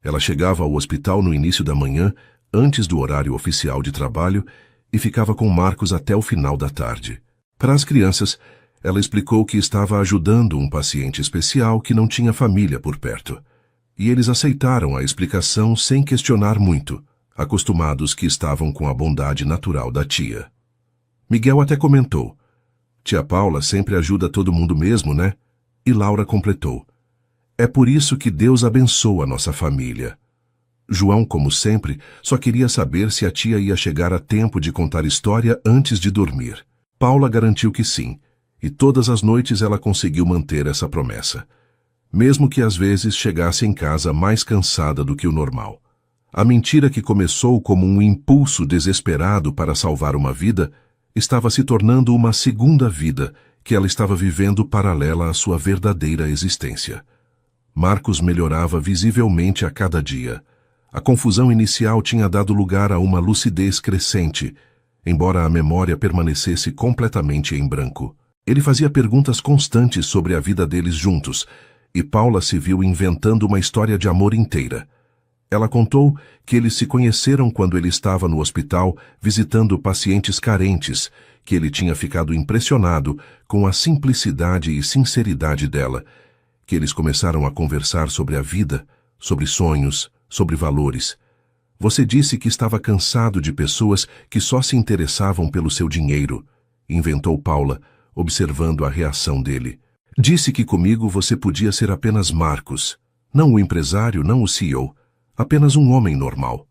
Ela chegava ao hospital no início da manhã, antes do horário oficial de trabalho, e ficava com Marcos até o final da tarde. Para as crianças, ela explicou que estava ajudando um paciente especial que não tinha família por perto. E eles aceitaram a explicação sem questionar muito, acostumados que estavam com a bondade natural da tia. Miguel até comentou: "Tia Paula sempre ajuda todo mundo mesmo, né?" E Laura completou: "É por isso que Deus abençoa a nossa família." João, como sempre, só queria saber se a tia ia chegar a tempo de contar história antes de dormir. Paula garantiu que sim, e todas as noites ela conseguiu manter essa promessa, mesmo que às vezes chegasse em casa mais cansada do que o normal. A mentira que começou como um impulso desesperado para salvar uma vida estava se tornando uma segunda vida que ela estava vivendo paralela à sua verdadeira existência. Marcos melhorava visivelmente a cada dia. A confusão inicial tinha dado lugar a uma lucidez crescente, embora a memória permanecesse completamente em branco. Ele fazia perguntas constantes sobre a vida deles juntos, e Paula se viu inventando uma história de amor inteira. Ela contou que eles se conheceram quando ele estava no hospital visitando pacientes carentes, que ele tinha ficado impressionado com a simplicidade e sinceridade dela, que eles começaram a conversar sobre a vida, sobre sonhos, sobre valores. "Você disse que estava cansado de pessoas que só se interessavam pelo seu dinheiro", inventou Paula, observando a reação dele. "Disse que comigo você podia ser apenas Marcos, não o empresário, não o CEO, apenas um homem normal."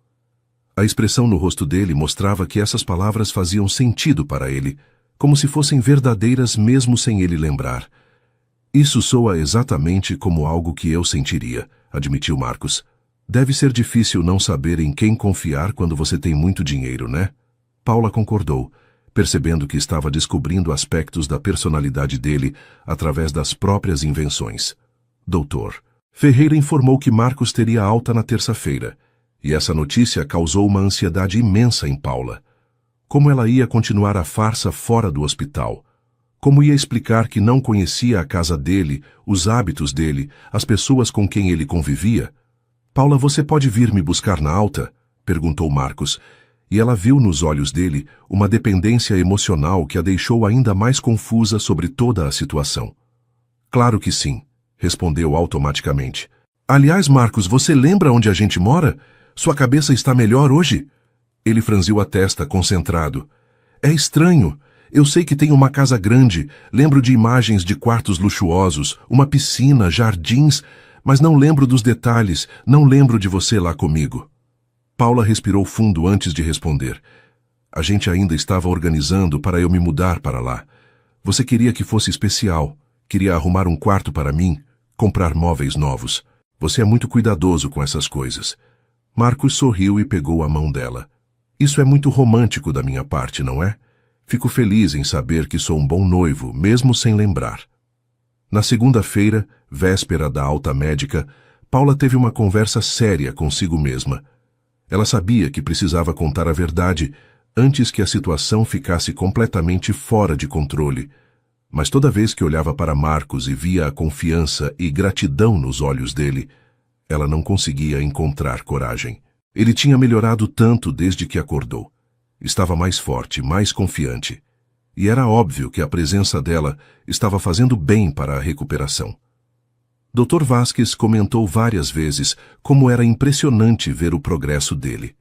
A expressão no rosto dele mostrava que essas palavras faziam sentido para ele, como se fossem verdadeiras mesmo sem ele lembrar. "Isso soa exatamente como algo que eu sentiria", admitiu Marcos. "Deve ser difícil não saber em quem confiar quando você tem muito dinheiro, né?" Paula concordou, percebendo que estava descobrindo aspectos da personalidade dele através das próprias invenções. "Doutor." Ferreira informou que Marcos teria alta na terça-feira, e essa notícia causou uma ansiedade imensa em Paula. Como ela ia continuar a farsa fora do hospital? Como ia explicar que não conhecia a casa dele, os hábitos dele, as pessoas com quem ele convivia? "Paula, você pode vir me buscar na alta?" perguntou Marcos, e ela viu nos olhos dele uma dependência emocional que a deixou ainda mais confusa sobre toda a situação. "Claro que sim", respondeu automaticamente. "Aliás, Marcos, você lembra onde a gente mora? Sua cabeça está melhor hoje?" Ele franziu a testa, concentrado. "É estranho. Eu sei que tem uma casa grande, lembro de imagens de quartos luxuosos, uma piscina, jardins, mas não lembro dos detalhes, não lembro de você lá comigo." Paula respirou fundo antes de responder. "A gente ainda estava organizando para eu me mudar para lá. Você queria que fosse especial, queria arrumar um quarto para mim, comprar móveis novos. Você é muito cuidadoso com essas coisas." Marcos sorriu e pegou a mão dela. "Isso é muito romântico da minha parte, não é? Fico feliz em saber que sou um bom noivo, mesmo sem lembrar." Na segunda-feira, véspera da alta médica, Paula teve uma conversa séria consigo mesma. Ela sabia que precisava contar a verdade antes que a situação ficasse completamente fora de controle. Mas toda vez que olhava para Marcos e via a confiança e gratidão nos olhos dele, ela não conseguia encontrar coragem. Ele tinha melhorado tanto desde que acordou. Estava mais forte, mais confiante. E era óbvio que a presença dela estava fazendo bem para a recuperação. Dr. Vasquez comentou várias vezes como era impressionante ver o progresso dele.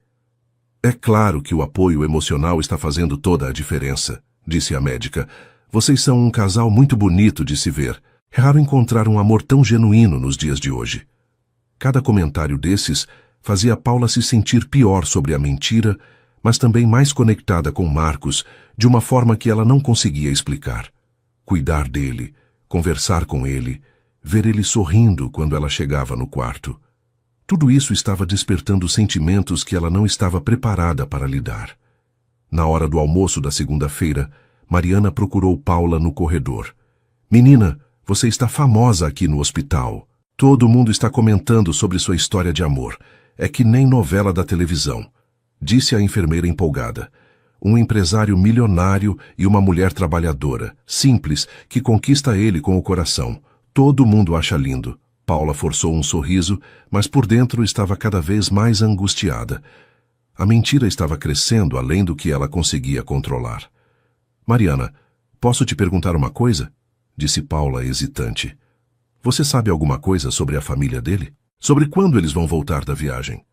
"É claro que o apoio emocional está fazendo toda a diferença", disse a médica. "Vocês são um casal muito bonito de se ver. É raro encontrar um amor tão genuíno nos dias de hoje." Cada comentário desses fazia Paula se sentir pior sobre a mentira, mas também mais conectada com Marcos, de uma forma que ela não conseguia explicar. Cuidar dele, conversar com ele, ver ele sorrindo quando ela chegava no quarto. Tudo isso estava despertando sentimentos que ela não estava preparada para lidar. Na hora do almoço da segunda-feira, Mariana procurou Paula no corredor. Menina, você está famosa aqui no hospital. Todo mundo está comentando sobre sua história de amor. É que nem novela da televisão, disse a enfermeira empolgada. Um empresário milionário e uma mulher trabalhadora, simples, que conquista ele com o coração. Todo mundo acha lindo. Paula forçou um sorriso, mas por dentro estava cada vez mais angustiada. A mentira estava crescendo além do que ela conseguia controlar. Mariana, posso te perguntar uma coisa? Disse Paula hesitante. Você sabe alguma coisa sobre a família dele? Sobre quando eles vão voltar da viagem?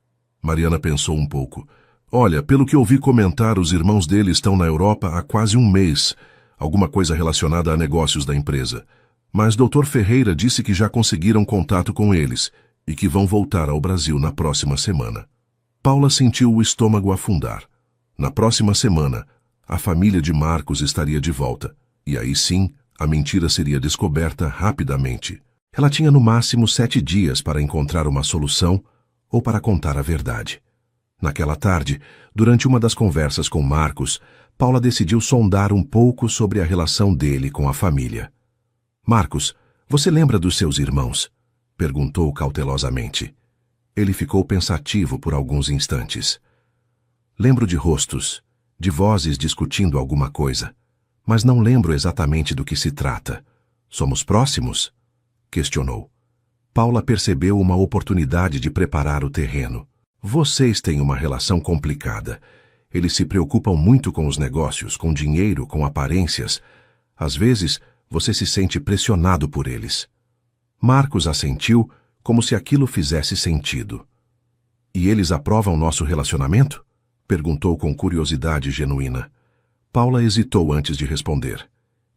Mariana pensou um pouco. Olha, pelo que ouvi comentar, os irmãos dele estão na Europa há quase um mês. Alguma coisa relacionada a negócios da empresa. Mas Dr. Ferreira disse que já conseguiram contato com eles e que vão voltar ao Brasil na próxima semana. Paula sentiu o estômago afundar. Na próxima semana, a família de Marcos estaria de volta. E aí sim, a mentira seria descoberta rapidamente. Ela tinha no máximo 7 dias para encontrar uma solução ou para contar a verdade. Naquela tarde, durante uma das conversas com Marcos, Paula decidiu sondar um pouco sobre a relação dele com a família. Marcos, você lembra dos seus irmãos? Perguntou cautelosamente. Ele ficou pensativo por alguns instantes. Lembro de rostos, de vozes discutindo alguma coisa, mas não lembro exatamente do que se trata. Somos próximos? Questionou. Paula percebeu uma oportunidade de preparar o terreno. Vocês têm uma relação complicada. Eles se preocupam muito com os negócios, com dinheiro, com aparências. Às vezes, você se sente pressionado por eles. Marcos assentiu, como se aquilo fizesse sentido. E eles aprovam nosso relacionamento? Perguntou com curiosidade genuína. Paula hesitou antes de responder.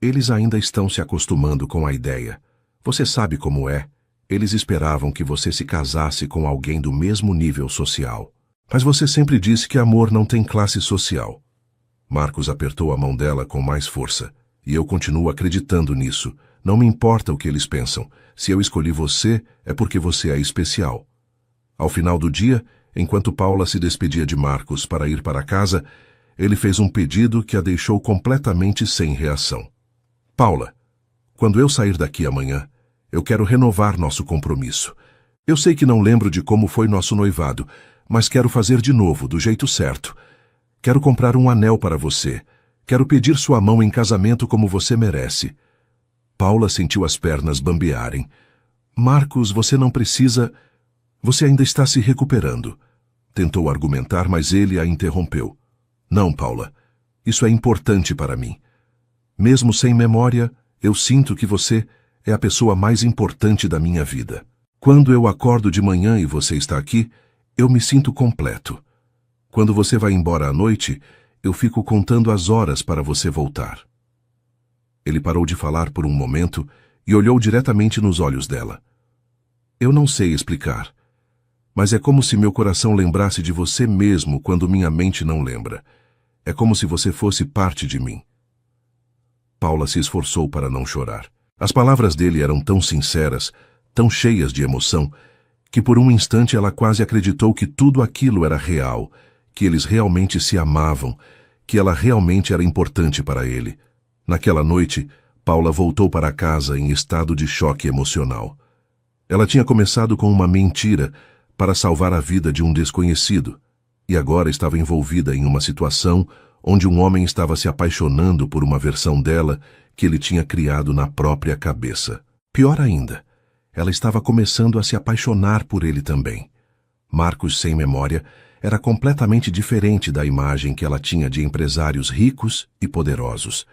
Eles ainda estão se acostumando com a ideia. Você sabe como é. Eles esperavam que você se casasse com alguém do mesmo nível social. Mas você sempre disse que amor não tem classe social. Marcos apertou a mão dela com mais força. E eu continuo acreditando nisso. Não me importa o que eles pensam. Se eu escolhi você, é porque você é especial. Ao final do dia, enquanto Paula se despedia de Marcos para ir para casa, ele fez um pedido que a deixou completamente sem reação. Paula, quando eu sair daqui amanhã, eu quero renovar nosso compromisso. Eu sei que não lembro de como foi nosso noivado, mas quero fazer de novo, do jeito certo. Quero comprar um anel para você. Quero pedir sua mão em casamento como você merece. Paula sentiu as pernas bambearem. Marcos, você não precisa... Você ainda está se recuperando. Tentou argumentar, mas ele a interrompeu. Não, Paula. Isso é importante para mim. Mesmo sem memória, eu sinto que você é a pessoa mais importante da minha vida. Quando eu acordo de manhã e você está aqui, eu me sinto completo. Quando você vai embora à noite, eu fico contando as horas para você voltar. Ele parou de falar por um momento e olhou diretamente nos olhos dela. Eu não sei explicar, mas é como se meu coração lembrasse de você mesmo quando minha mente não lembra. É como se você fosse parte de mim. Paula se esforçou para não chorar. As palavras dele eram tão sinceras, tão cheias de emoção, que por um instante ela quase acreditou que tudo aquilo era real, que eles realmente se amavam, que ela realmente era importante para ele. Naquela noite, Paula voltou para casa em estado de choque emocional. Ela tinha começado com uma mentira para salvar a vida de um desconhecido, e agora estava envolvida em uma situação onde um homem estava se apaixonando por uma versão dela que ele tinha criado na própria cabeça. Pior ainda, ela estava começando a se apaixonar por ele também. Marcos, sem memória, era completamente diferente da imagem que ela tinha de empresários ricos e poderosos.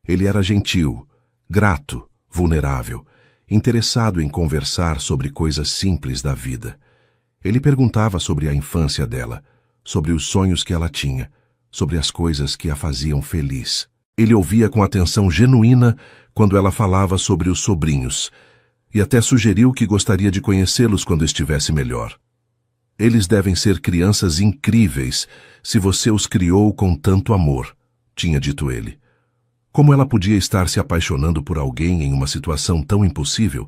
Ele era gentil, grato, vulnerável, interessado em conversar sobre coisas simples da vida. Ele perguntava sobre a infância dela, sobre os sonhos que ela tinha, sobre as coisas que a faziam feliz. Ele ouvia com atenção genuína quando ela falava sobre os sobrinhos, e até sugeriu que gostaria de conhecê-los quando estivesse melhor. Eles devem ser crianças incríveis se você os criou com tanto amor, tinha dito ele. Como ela podia estar se apaixonando por alguém em uma situação tão impossível?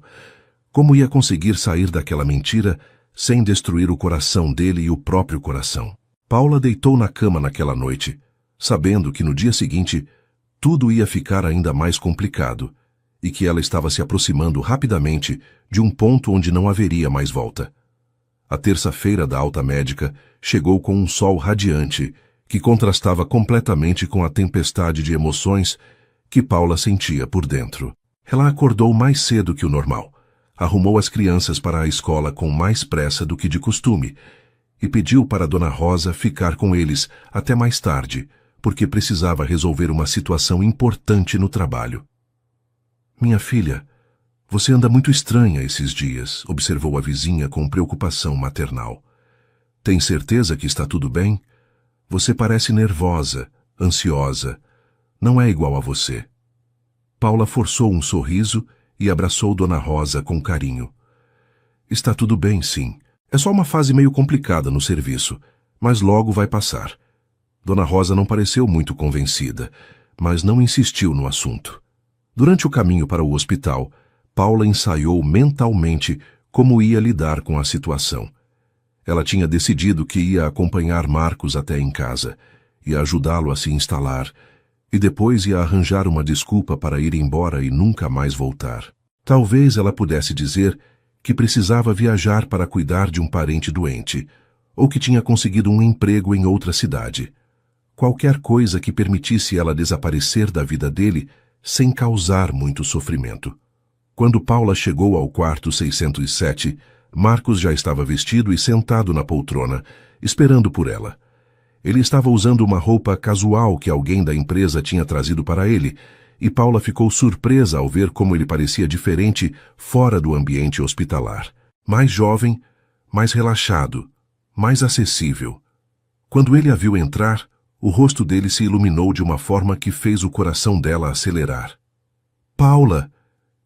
Como ia conseguir sair daquela mentira sem destruir o coração dele e o próprio coração. Paula deitou na cama naquela noite, sabendo que no dia seguinte tudo ia ficar ainda mais complicado e que ela estava se aproximando rapidamente de um ponto onde não haveria mais volta. A terça-feira da alta médica chegou com um sol radiante que contrastava completamente com a tempestade de emoções que Paula sentia por dentro. Ela acordou mais cedo que o normal, arrumou as crianças para a escola com mais pressa do que de costume e pediu para Dona Rosa ficar com eles até mais tarde, porque precisava resolver uma situação importante no trabalho. "Minha filha, você anda muito estranha esses dias", observou a vizinha com preocupação maternal. "Tem certeza que está tudo bem? Você parece nervosa, ansiosa. Não é igual a você." Paula forçou um sorriso e abraçou Dona Rosa com carinho. "Está tudo bem, sim. É só uma fase meio complicada no serviço, mas logo vai passar." Dona Rosa não pareceu muito convencida, mas não insistiu no assunto. Durante o caminho para o hospital, Paula ensaiou mentalmente como ia lidar com a situação. Ela tinha decidido que ia acompanhar Marcos até em casa, ia ajudá-lo a se instalar, e depois ia arranjar uma desculpa para ir embora e nunca mais voltar. Talvez ela pudesse dizer que precisava viajar para cuidar de um parente doente, ou que tinha conseguido um emprego em outra cidade. Qualquer coisa que permitisse ela desaparecer da vida dele sem causar muito sofrimento. Quando Paula chegou ao quarto 607, Marcos já estava vestido e sentado na poltrona, esperando por ela. Ele estava usando uma roupa casual que alguém da empresa tinha trazido para ele, e Paula ficou surpresa ao ver como ele parecia diferente fora do ambiente hospitalar. Mais jovem, mais relaxado, mais acessível. Quando ele a viu entrar, o rosto dele se iluminou de uma forma que fez o coração dela acelerar. "Paula,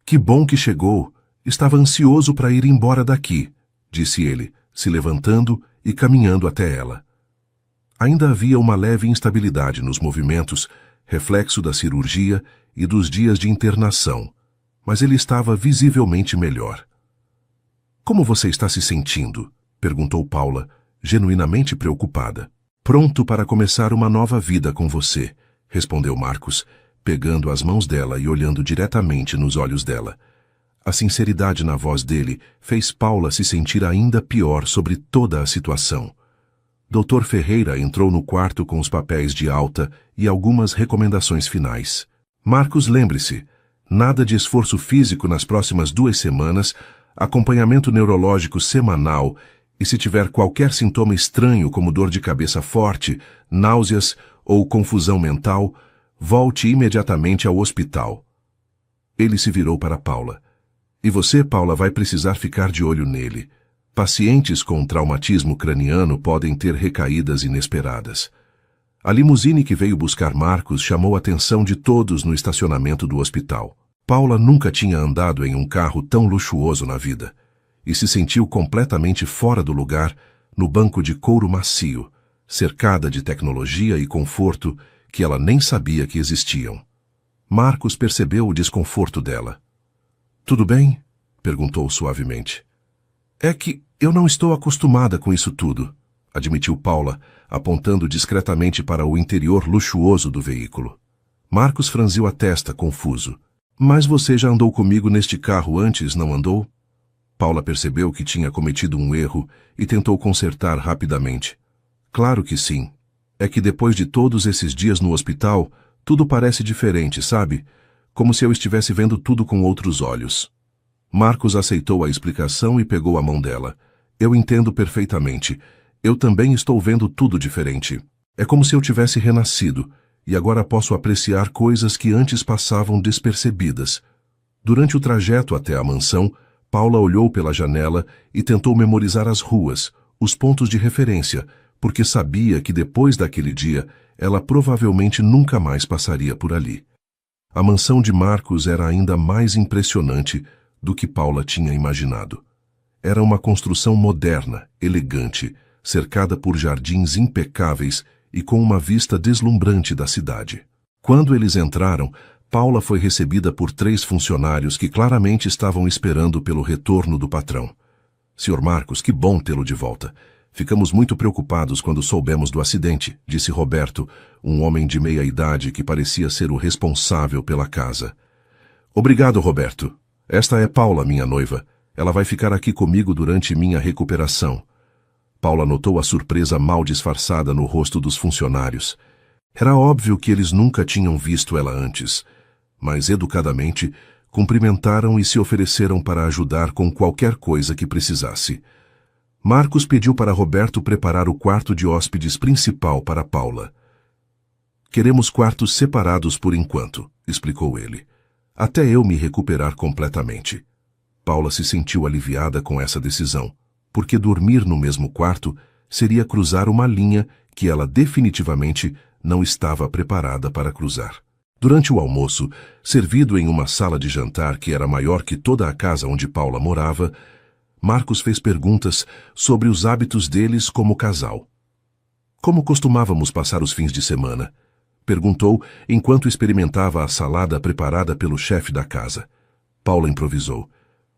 que bom que chegou. Estava ansioso para ir embora daqui", disse ele, se levantando e caminhando até ela. Ainda havia uma leve instabilidade nos movimentos, reflexo da cirurgia e dos dias de internação, mas ele estava visivelmente melhor. "Como você está se sentindo?", perguntou Paula, genuinamente preocupada. "Pronto para começar uma nova vida com você", respondeu Marcos, pegando as mãos dela e olhando diretamente nos olhos dela. A sinceridade na voz dele fez Paula se sentir ainda pior sobre toda a situação. Dr. Ferreira entrou no quarto com os papéis de alta e algumas recomendações finais. "Marcos, lembre-se, nada de esforço físico nas próximas 2 semanas, acompanhamento neurológico semanal e se tiver qualquer sintoma estranho como dor de cabeça forte, náuseas ou confusão mental, volte imediatamente ao hospital." Ele se virou para Paula. "E você, Paula, vai precisar ficar de olho nele. Pacientes com traumatismo craniano podem ter recaídas inesperadas." A limusine que veio buscar Marcos chamou a atenção de todos no estacionamento do hospital. Paula nunca tinha andado em um carro tão luxuoso na vida e se sentiu completamente fora do lugar no banco de couro macio, cercada de tecnologia e conforto que ela nem sabia que existiam. Marcos percebeu o desconforto dela. "Tudo bem?", perguntou suavemente. "É que eu não estou acostumada com isso tudo", admitiu Paula, apontando discretamente para o interior luxuoso do veículo. Marcos franziu a testa, confuso. "Mas você já andou comigo neste carro antes, não andou?" Paula percebeu que tinha cometido um erro e tentou consertar rapidamente. "Claro que sim. É que depois de todos esses dias no hospital, tudo parece diferente, sabe? Como se eu estivesse vendo tudo com outros olhos." Marcos aceitou a explicação e pegou a mão dela. "Eu entendo perfeitamente. Eu também estou vendo tudo diferente. É como se eu tivesse renascido, e agora posso apreciar coisas que antes passavam despercebidas." Durante o trajeto até a mansão, Paula olhou pela janela e tentou memorizar as ruas, os pontos de referência, porque sabia que depois daquele dia, ela provavelmente nunca mais passaria por ali. A mansão de Marcos era ainda mais impressionante do que Paula tinha imaginado. Era uma construção moderna, elegante, cercada por jardins impecáveis e com uma vista deslumbrante da cidade. Quando eles entraram, Paula foi recebida por 3 funcionários que claramente estavam esperando pelo retorno do patrão. Sr. Marcos, que bom tê-lo de volta. Ficamos muito preocupados quando soubemos do acidente, disse Roberto, um homem de meia idade que parecia ser o responsável pela casa. Obrigado, Roberto. Esta é Paula, minha noiva. Ela vai ficar aqui comigo durante minha recuperação. Paula notou a surpresa mal disfarçada no rosto dos funcionários. Era óbvio que eles nunca tinham visto ela antes, mas educadamente cumprimentaram e se ofereceram para ajudar com qualquer coisa que precisasse. Marcos pediu para Roberto preparar o quarto de hóspedes principal para Paula. Queremos quartos separados por enquanto, explicou ele, até eu me recuperar completamente. Paula se sentiu aliviada com essa decisão, porque dormir no mesmo quarto seria cruzar uma linha que ela definitivamente não estava preparada para cruzar. Durante o almoço, servido em uma sala de jantar que era maior que toda a casa onde Paula morava, Marcos fez perguntas sobre os hábitos deles como casal. Como costumávamos passar os fins de semana? Perguntou enquanto experimentava a salada preparada pelo chefe da casa. Paula improvisou.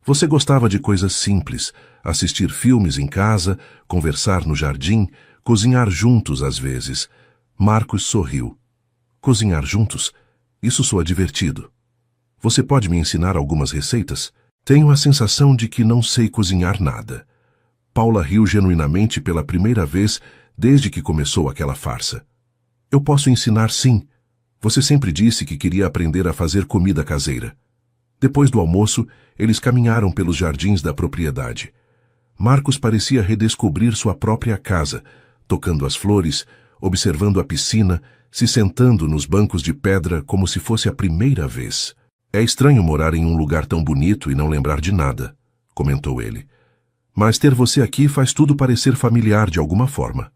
Você gostava de coisas simples, assistir filmes em casa, conversar no jardim, cozinhar juntos às vezes. Marcos sorriu. Cozinhar juntos? Isso soa divertido. Você pode me ensinar algumas receitas? Tenho a sensação de que não sei cozinhar nada. Paula riu genuinamente pela primeira vez desde que começou aquela farsa. Eu posso ensinar sim. Você sempre disse que queria aprender a fazer comida caseira. Depois do almoço, eles caminharam pelos jardins da propriedade. Marcos parecia redescobrir sua própria casa, tocando as flores, observando a piscina, se sentando nos bancos de pedra como se fosse a primeira vez. É estranho morar em um lugar tão bonito e não lembrar de nada, comentou ele. Mas ter você aqui faz tudo parecer familiar de alguma forma.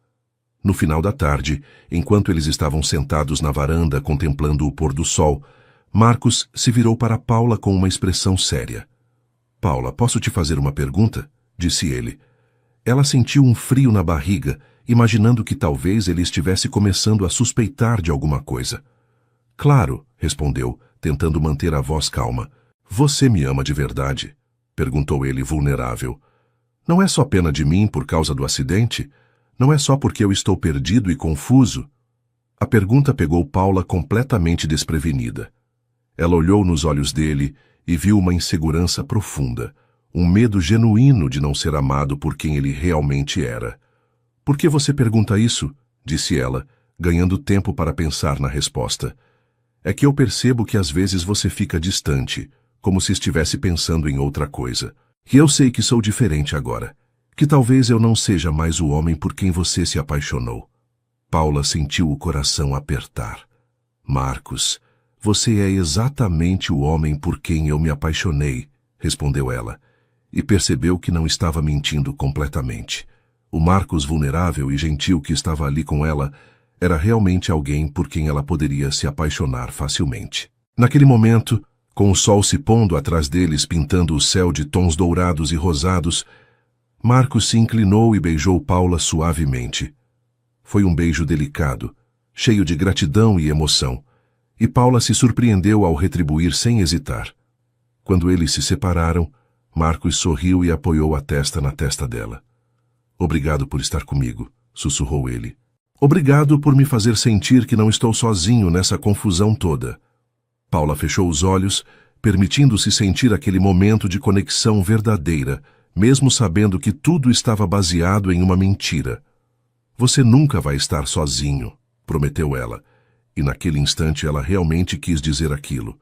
No final da tarde, enquanto eles estavam sentados na varanda contemplando o pôr do sol, Marcos se virou para Paula com uma expressão séria. Paula, posso te fazer uma pergunta? Disse ele. Ela sentiu um frio na barriga, imaginando que talvez ele estivesse começando a suspeitar de alguma coisa. Claro, respondeu, tentando manter a voz calma. Você me ama de verdade? Perguntou ele vulnerável. Não é só pena de mim por causa do acidente? Não é só porque eu estou perdido e confuso? A pergunta pegou Paula completamente desprevenida. Ela olhou nos olhos dele e viu uma insegurança profunda, um medo genuíno de não ser amado por quem ele realmente era. Por que você pergunta isso? Disse ela, ganhando tempo para pensar na resposta. É que eu percebo que às vezes você fica distante, como se estivesse pensando em outra coisa. E eu sei que sou diferente agora, que talvez eu não seja mais o homem por quem você se apaixonou. Paula sentiu o coração apertar. Marcos, você é exatamente o homem por quem eu me apaixonei, respondeu ela, e percebeu que não estava mentindo completamente. O Marcos vulnerável e gentil que estava ali com ela era realmente alguém por quem ela poderia se apaixonar facilmente. Naquele momento, com o sol se pondo atrás deles pintando o céu de tons dourados e rosados, Marcos se inclinou e beijou Paula suavemente. Foi um beijo delicado, cheio de gratidão e emoção, e Paula se surpreendeu ao retribuir sem hesitar. Quando eles se separaram, Marcos sorriu e apoiou a testa na testa dela. Obrigado por estar comigo, sussurrou ele. Obrigado por me fazer sentir que não estou sozinho nessa confusão toda. Paula fechou os olhos, permitindo-se sentir aquele momento de conexão verdadeira, mesmo sabendo que tudo estava baseado em uma mentira. Você nunca vai estar sozinho, prometeu ela, e naquele instante ela realmente quis dizer aquilo.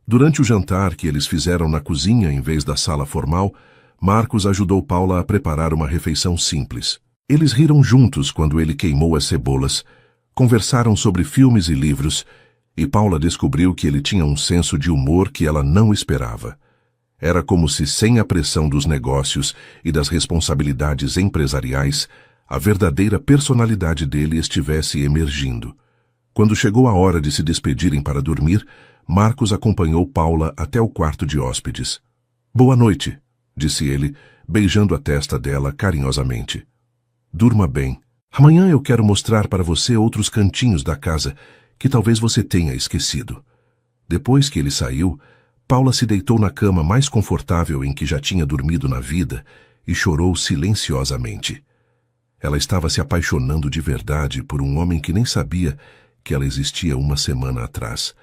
Durante o jantar que eles fizeram na cozinha em vez da sala formal, Marcos ajudou Paula a preparar uma refeição simples. Eles riram juntos quando ele queimou as cebolas, conversaram sobre filmes e livros, e Paula descobriu que ele tinha um senso de humor que ela não esperava. Era como se, sem a pressão dos negócios e das responsabilidades empresariais, a verdadeira personalidade dele estivesse emergindo. Quando chegou a hora de se despedirem para dormir, Marcos acompanhou Paula até o quarto de hóspedes. Boa noite, disse ele, beijando a testa dela carinhosamente. Durma bem. Amanhã eu quero mostrar para você outros cantinhos da casa que talvez você tenha esquecido. Depois que ele saiu, Paula se deitou na cama mais confortável em que já tinha dormido na vida e chorou silenciosamente. Ela estava se apaixonando de verdade por um homem que nem sabia que ela existia uma semana atrás.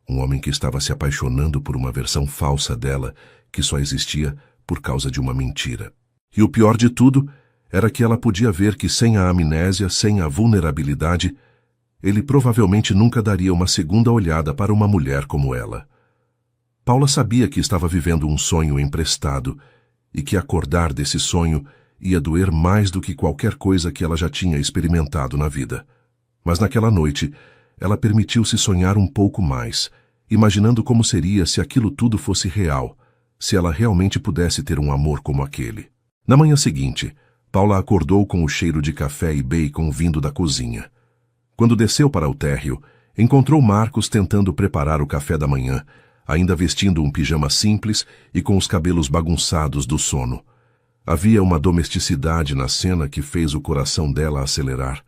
Um homem que estava se apaixonando por uma versão falsa dela, que só existia por causa de uma mentira. E o pior de tudo era que ela podia ver que sem a amnésia, sem a vulnerabilidade, ele provavelmente nunca daria uma segunda olhada para uma mulher como ela. Paula sabia que estava vivendo um sonho emprestado e que acordar desse sonho ia doer mais do que qualquer coisa que ela já tinha experimentado na vida. Mas naquela noite, ela permitiu-se sonhar um pouco mais, imaginando como seria se aquilo tudo fosse real, se ela realmente pudesse ter um amor como aquele. Na manhã seguinte, Paula acordou com o cheiro de café e bacon vindo da cozinha. Quando desceu para o térreo, encontrou Marcos tentando preparar o café da manhã, ainda vestindo um pijama simples e com os cabelos bagunçados do sono. Havia uma domesticidade na cena que fez o coração dela acelerar.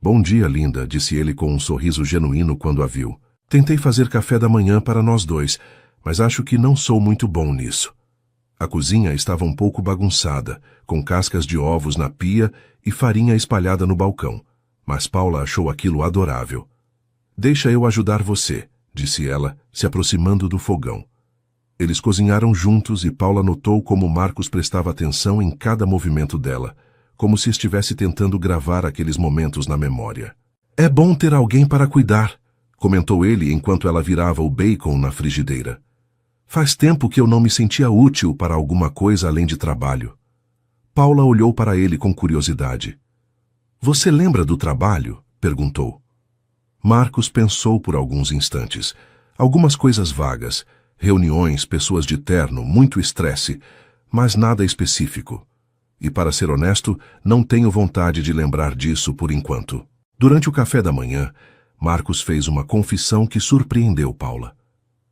"Bom dia, linda", disse ele com um sorriso genuíno quando a viu. "Tentei fazer café da manhã para nós dois, mas acho que não sou muito bom nisso." A cozinha estava um pouco bagunçada, com cascas de ovos na pia e farinha espalhada no balcão, mas Paula achou aquilo adorável. "Deixa eu ajudar você", disse ela, se aproximando do fogão. Eles cozinharam juntos e Paula notou como Marcos prestava atenção em cada movimento dela, como se estivesse tentando gravar aqueles momentos na memória. "É bom ter alguém para cuidar", comentou ele enquanto ela virava o bacon na frigideira. "Faz tempo que eu não me sentia útil para alguma coisa além de trabalho." Paula olhou para ele com curiosidade. "Você lembra do trabalho?" perguntou. Marcos pensou por alguns instantes. Algumas coisas vagas, reuniões, pessoas de terno, muito estresse, mas nada específico. E, para ser honesto, não tenho vontade de lembrar disso por enquanto. Durante o café da manhã, Marcos fez uma confissão que surpreendeu Paula.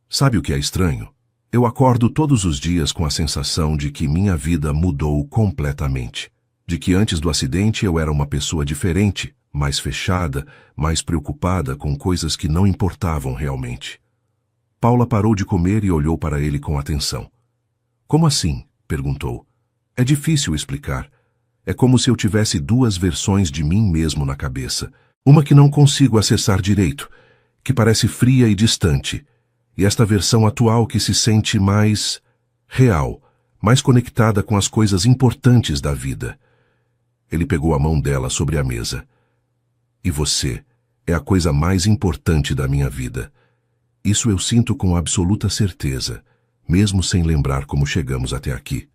"Sabe o que é estranho? Eu acordo todos os dias com a sensação de que minha vida mudou completamente. De que antes do acidente eu era uma pessoa diferente, mais fechada, mais preocupada com coisas que não importavam realmente." Paula parou de comer e olhou para ele com atenção. "Como assim?" perguntou. "É difícil explicar. É como se eu tivesse duas versões de mim mesmo na cabeça. Uma que não consigo acessar direito, que parece fria e distante, e esta versão atual que se sente mais real, mais conectada com as coisas importantes da vida." Ele pegou a mão dela sobre a mesa. "E você é a coisa mais importante da minha vida. Isso eu sinto com absoluta certeza, mesmo sem lembrar como chegamos até aqui."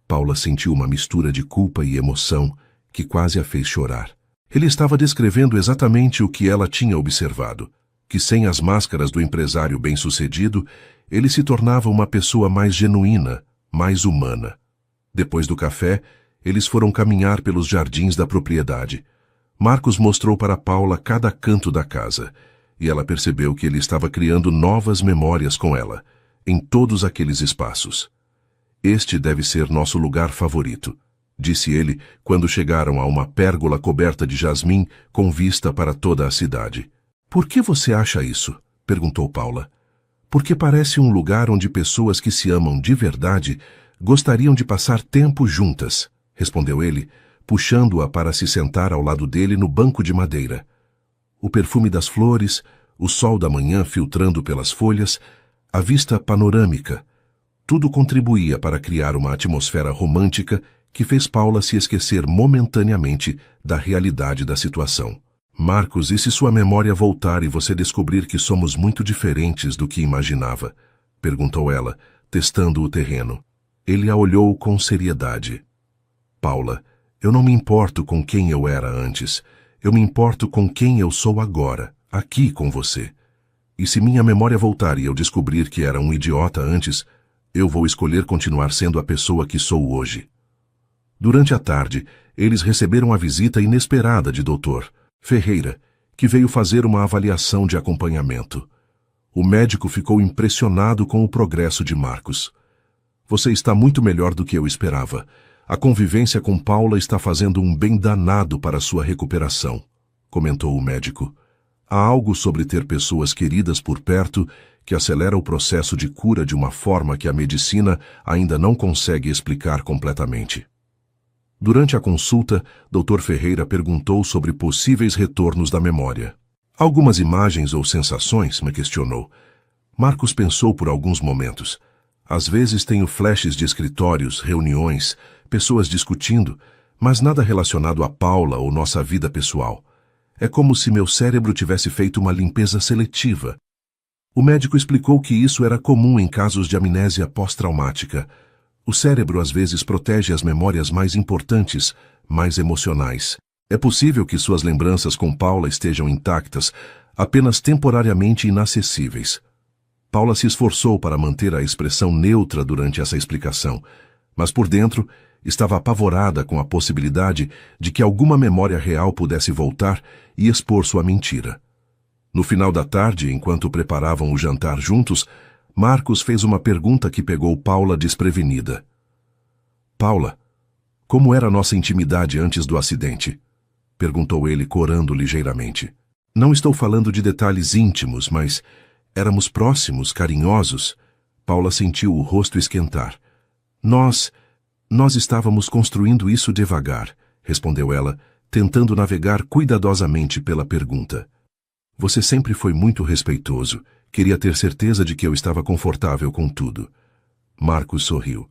Paula sentiu uma mistura de culpa e emoção que quase a fez chorar. Ele estava descrevendo exatamente o que ela tinha observado, que sem as máscaras do empresário bem-sucedido, ele se tornava uma pessoa mais genuína, mais humana. Depois do café, eles foram caminhar pelos jardins da propriedade. Marcos mostrou para Paula cada canto da casa, e ela percebeu que ele estava criando novas memórias com ela, em todos aqueles espaços. "Este deve ser nosso lugar favorito", disse ele quando chegaram a uma pérgola coberta de jasmim com vista para toda a cidade. "Por que você acha isso?" perguntou Paula. "Porque parece um lugar onde pessoas que se amam de verdade gostariam de passar tempo juntas", respondeu ele, puxando-a para se sentar ao lado dele no banco de madeira. O perfume das flores, o sol da manhã filtrando pelas folhas, a vista panorâmica, tudo contribuía para criar uma atmosfera romântica que fez Paula se esquecer momentaneamente da realidade da situação. "Marcos, e se sua memória voltar e você descobrir que somos muito diferentes do que imaginava?" perguntou ela, testando o terreno. Ele a olhou com seriedade. "Paula, eu não me importo com quem eu era antes. Eu me importo com quem eu sou agora, aqui com você. E se minha memória voltar e eu descobrir que era um idiota antes, eu vou escolher continuar sendo a pessoa que sou hoje." Durante a tarde, eles receberam a visita inesperada de Dr. Ferreira, que veio fazer uma avaliação de acompanhamento. O médico ficou impressionado com o progresso de Marcos. "Você está muito melhor do que eu esperava. A convivência com Paula está fazendo um bem danado para sua recuperação", comentou o médico. "Há algo sobre ter pessoas queridas por perto que acelera o processo de cura de uma forma que a medicina ainda não consegue explicar completamente. Durante a consulta, Dr. Ferreira perguntou sobre possíveis retornos da memória. Algumas imagens ou sensações? Me questionou. Marcos pensou por alguns momentos. Às vezes tenho flashes de escritórios, reuniões, pessoas discutindo, mas nada relacionado a Paula ou nossa vida pessoal. É como se meu cérebro tivesse feito uma limpeza seletiva. O médico explicou que isso era comum em casos de amnésia pós-traumática. O cérebro às vezes protege as memórias mais importantes, mais emocionais. É possível que suas lembranças com Paula estejam intactas, apenas temporariamente inacessíveis. Paula se esforçou para manter a expressão neutra durante essa explicação, mas por dentro estava apavorada com a possibilidade de que alguma memória real pudesse voltar e expor sua mentira. No final da tarde, enquanto preparavam o jantar juntos, Marcos fez uma pergunta que pegou Paula desprevenida. Paula, como era nossa intimidade antes do acidente? Perguntou ele, corando ligeiramente. Não estou falando de detalhes íntimos, mas éramos próximos, carinhosos. Paula sentiu o rosto esquentar. Nós estávamos construindo isso devagar, respondeu ela, tentando navegar cuidadosamente pela pergunta. Você sempre foi muito respeitoso. Queria ter certeza de que eu estava confortável com tudo. Marcos sorriu.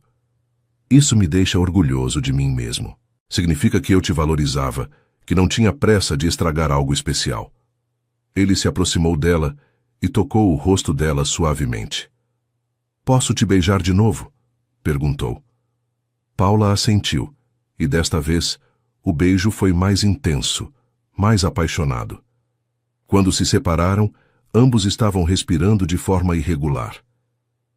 Isso me deixa orgulhoso de mim mesmo. Significa que eu te valorizava, que não tinha pressa de estragar algo especial. Ele se aproximou dela e tocou o rosto dela suavemente. Posso te beijar de novo? Perguntou. Paula assentiu, e desta vez o beijo foi mais intenso, mais apaixonado. Quando se separaram, ambos estavam respirando de forma irregular.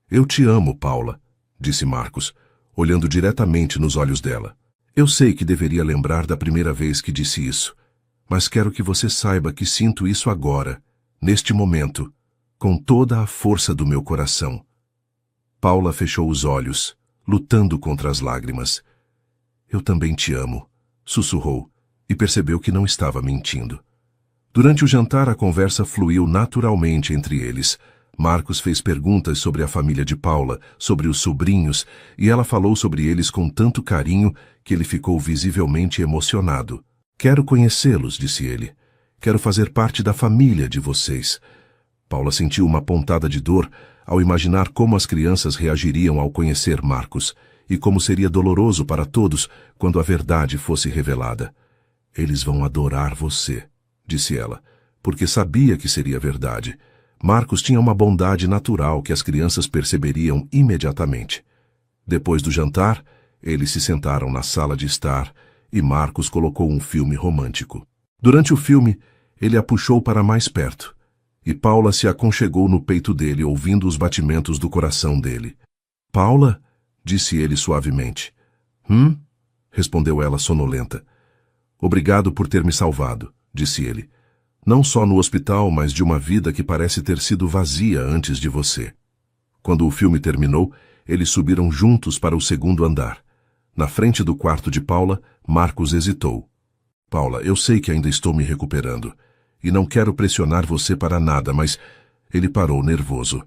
Eu te amo, Paula, disse Marcos, olhando diretamente nos olhos dela. Eu sei que deveria lembrar da primeira vez que disse isso, mas quero que você saiba que sinto isso agora, neste momento, com toda a força do meu coração. Paula fechou os olhos, lutando contra as lágrimas. Eu também te amo, sussurrou, e percebeu que não estava mentindo. Durante o jantar, a conversa fluiu naturalmente entre eles. Marcos fez perguntas sobre a família de Paula, sobre os sobrinhos, e ela falou sobre eles com tanto carinho que ele ficou visivelmente emocionado. Quero conhecê-los, disse ele. Quero fazer parte da família de vocês. Paula sentiu uma pontada de dor ao imaginar como as crianças reagiriam ao conhecer Marcos, e como seria doloroso para todos quando a verdade fosse revelada. Eles vão adorar você, disse ela, porque sabia que seria verdade. Marcos tinha uma bondade natural que as crianças perceberiam imediatamente. Depois do jantar, eles se sentaram na sala de estar e Marcos colocou um filme romântico. Durante o filme, ele a puxou para mais perto, e Paula se aconchegou no peito dele, ouvindo os batimentos do coração dele. Paula? Disse ele suavemente. Respondeu ela sonolenta. Obrigado por ter me salvado, disse ele. Não só no hospital, mas de uma vida que parece ter sido vazia antes de você. Quando o filme terminou, eles subiram juntos para o segundo andar. Na frente do quarto de Paula, Marcos hesitou. Paula, eu sei que ainda estou me recuperando, e não quero pressionar você para nada, mas... Ele parou nervoso.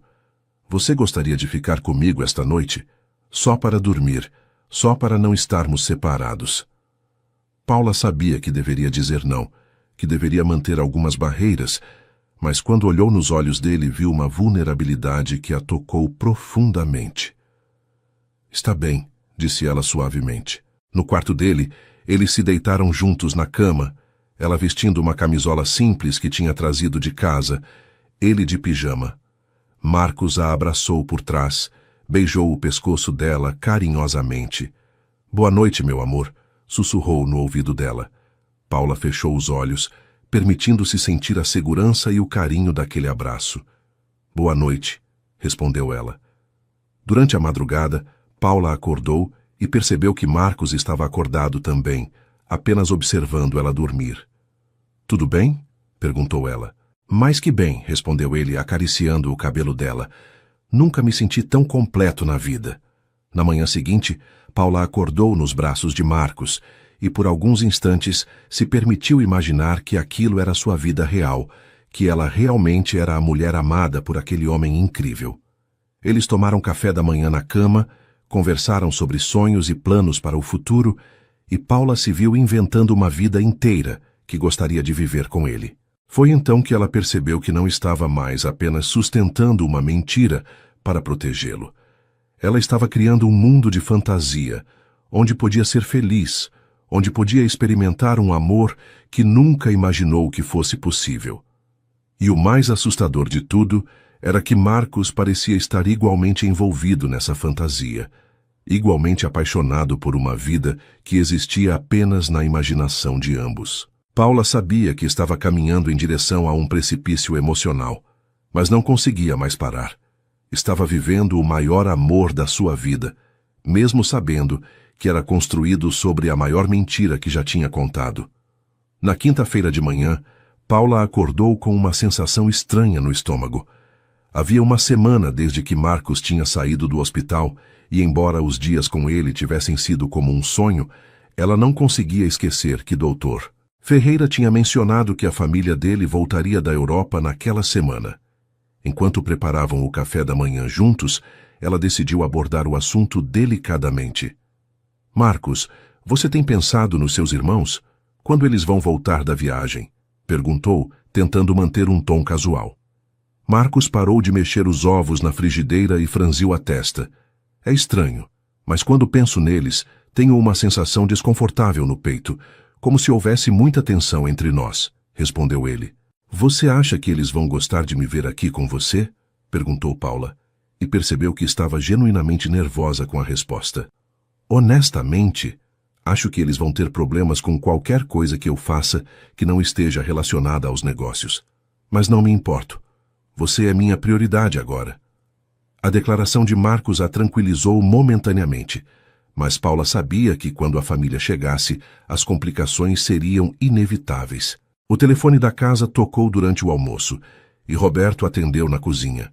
Você gostaria de ficar comigo esta noite? Só para dormir, só para não estarmos separados. Paula sabia que deveria dizer não, que deveria manter algumas barreiras, mas quando olhou nos olhos dele, viu uma vulnerabilidade que a tocou profundamente. Está bem, disse ela suavemente. No quarto dele, eles se deitaram juntos na cama, ela vestindo uma camisola simples que tinha trazido de casa, ele de pijama. Marcos a abraçou por trás, beijou o pescoço dela carinhosamente. Boa noite, meu amor, sussurrou no ouvido dela. Paula fechou os olhos, permitindo-se sentir a segurança e o carinho daquele abraço. Boa noite, respondeu ela. Durante a madrugada, Paula acordou e percebeu que Marcos estava acordado também, apenas observando ela dormir. Tudo bem? Perguntou ela. Mais que bem, respondeu ele, acariciando o cabelo dela. Nunca me senti tão completo na vida. Na manhã seguinte, Paula acordou nos braços de Marcos e por alguns instantes se permitiu imaginar que aquilo era sua vida real, que ela realmente era a mulher amada por aquele homem incrível. Eles tomaram café da manhã na cama, conversaram sobre sonhos e planos para o futuro, e Paula se viu inventando uma vida inteira que gostaria de viver com ele. Foi então que ela percebeu que não estava mais apenas sustentando uma mentira para protegê-lo. Ela estava criando um mundo de fantasia, onde podia ser feliz, onde podia experimentar um amor que nunca imaginou que fosse possível. E o mais assustador de tudo era que Marcos parecia estar igualmente envolvido nessa fantasia, igualmente apaixonado por uma vida que existia apenas na imaginação de ambos. Paula sabia que estava caminhando em direção a um precipício emocional, mas não conseguia mais parar. Estava vivendo o maior amor da sua vida, mesmo sabendo que era construído sobre a maior mentira que já tinha contado. Na quinta-feira de manhã, Paula acordou com uma sensação estranha no estômago. Havia uma semana desde que Marcos tinha saído do hospital e, embora os dias com ele tivessem sido como um sonho, ela não conseguia esquecer que Dr. Ferreira tinha mencionado que a família dele voltaria da Europa naquela semana. Enquanto preparavam o café da manhã juntos, ela decidiu abordar o assunto delicadamente. Marcos, você tem pensado nos seus irmãos? Quando eles vão voltar da viagem? Perguntou, tentando manter um tom casual. Marcos parou de mexer os ovos na frigideira e franziu a testa. É estranho, mas quando penso neles, tenho uma sensação desconfortável no peito, como se houvesse muita tensão entre nós, respondeu ele. Você acha que eles vão gostar de me ver aqui com você? Perguntou Paula, e percebeu que estava genuinamente nervosa com a resposta. Honestamente, acho que eles vão ter problemas com qualquer coisa que eu faça que não esteja relacionada aos negócios. Mas não me importo. Você é minha prioridade agora. A declaração de Marcos a tranquilizou momentaneamente, mas Paula sabia que quando a família chegasse, as complicações seriam inevitáveis. O telefone da casa tocou durante o almoço, e Roberto atendeu na cozinha.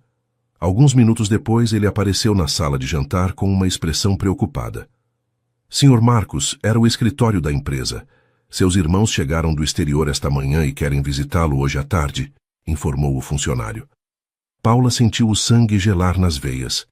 Alguns minutos depois, ele apareceu na sala de jantar com uma expressão preocupada. Senhor Marcos, era o escritório da empresa. Seus irmãos chegaram do exterior esta manhã e querem visitá-lo hoje à tarde, informou o funcionário. Paula sentiu o sangue gelar nas veias.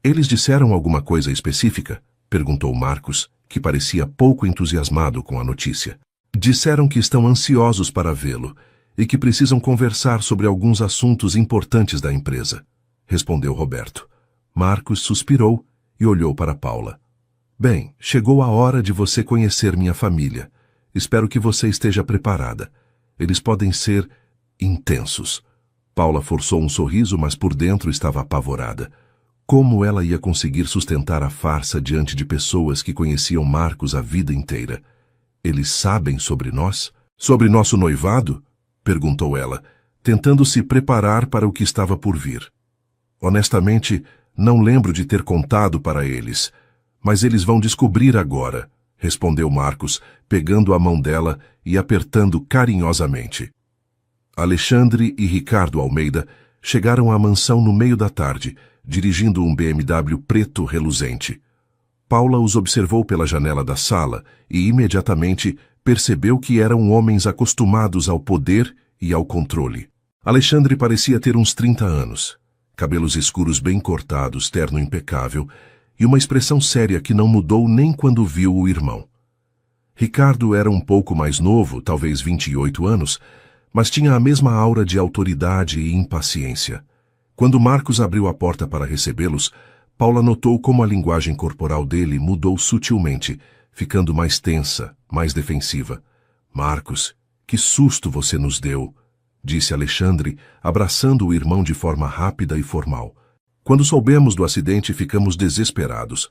Eles disseram alguma coisa específica? Perguntou Marcos, que parecia pouco entusiasmado com a notícia. Disseram que estão ansiosos para vê-lo e que precisam conversar sobre alguns assuntos importantes da empresa, respondeu Roberto. Marcos suspirou e olhou para Paula. Bem, chegou a hora de você conhecer minha família. Espero que você esteja preparada. Eles podem ser intensos. Paula forçou um sorriso, mas por dentro estava apavorada. Como ela ia conseguir sustentar a farsa diante de pessoas que conheciam Marcos a vida inteira? Eles sabem sobre nós? Sobre nosso noivado? Perguntou ela, tentando se preparar para o que estava por vir. Honestamente, não lembro de ter contado para eles, mas eles vão descobrir agora, respondeu Marcos, pegando a mão dela e apertando carinhosamente. Alexandre e Ricardo Almeida chegaram à mansão no meio da tarde, dirigindo um BMW preto reluzente. Paula os observou pela janela da sala e imediatamente percebeu que eram homens acostumados ao poder e ao controle. Alexandre parecia ter uns 30 anos, cabelos escuros bem cortados, terno impecável e uma expressão séria que não mudou nem quando viu o irmão. Ricardo era um pouco mais novo, talvez 28 anos, mas tinha a mesma aura de autoridade e impaciência. Quando Marcos abriu a porta para recebê-los, Paula notou como a linguagem corporal dele mudou sutilmente, ficando mais tensa, mais defensiva. Marcos, que susto você nos deu, disse Alexandre, abraçando o irmão de forma rápida e formal. Quando soubemos do acidente, ficamos desesperados.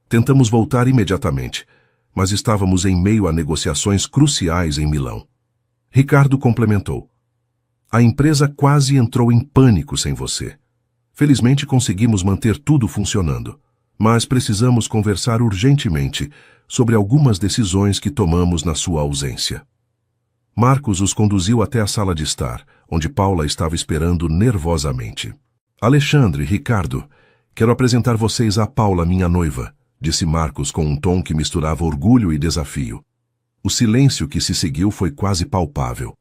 Tentamos voltar imediatamente, mas estávamos em meio a negociações cruciais em Milão. Ricardo complementou. A empresa quase entrou em pânico sem você. Felizmente conseguimos manter tudo funcionando, mas precisamos conversar urgentemente sobre algumas decisões que tomamos na sua ausência. Marcos os conduziu até a sala de estar, onde Paula estava esperando nervosamente. Alexandre, Ricardo, quero apresentar vocês a Paula, minha noiva, disse Marcos com um tom que misturava orgulho e desafio. O silêncio que se seguiu foi quase palpável.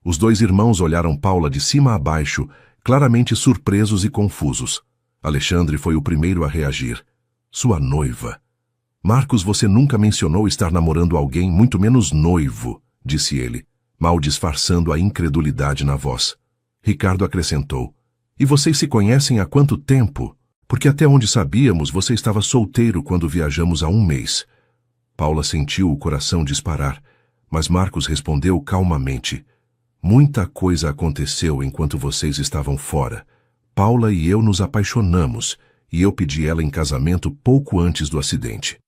Os dois irmãos olharam Paula de cima a baixo, claramente surpresos e confusos. Alexandre foi o primeiro a reagir. Sua noiva. Marcos, você nunca mencionou estar namorando alguém, muito menos noivo, disse ele, mal disfarçando a incredulidade na voz. Ricardo acrescentou. E vocês se conhecem há quanto tempo? Porque até onde sabíamos, você estava solteiro quando viajamos há 1 mês. Paula sentiu o coração disparar, mas Marcos respondeu calmamente. Muita coisa aconteceu enquanto vocês estavam fora. Paula e eu nos apaixonamos, e eu pedi ela em casamento pouco antes do acidente.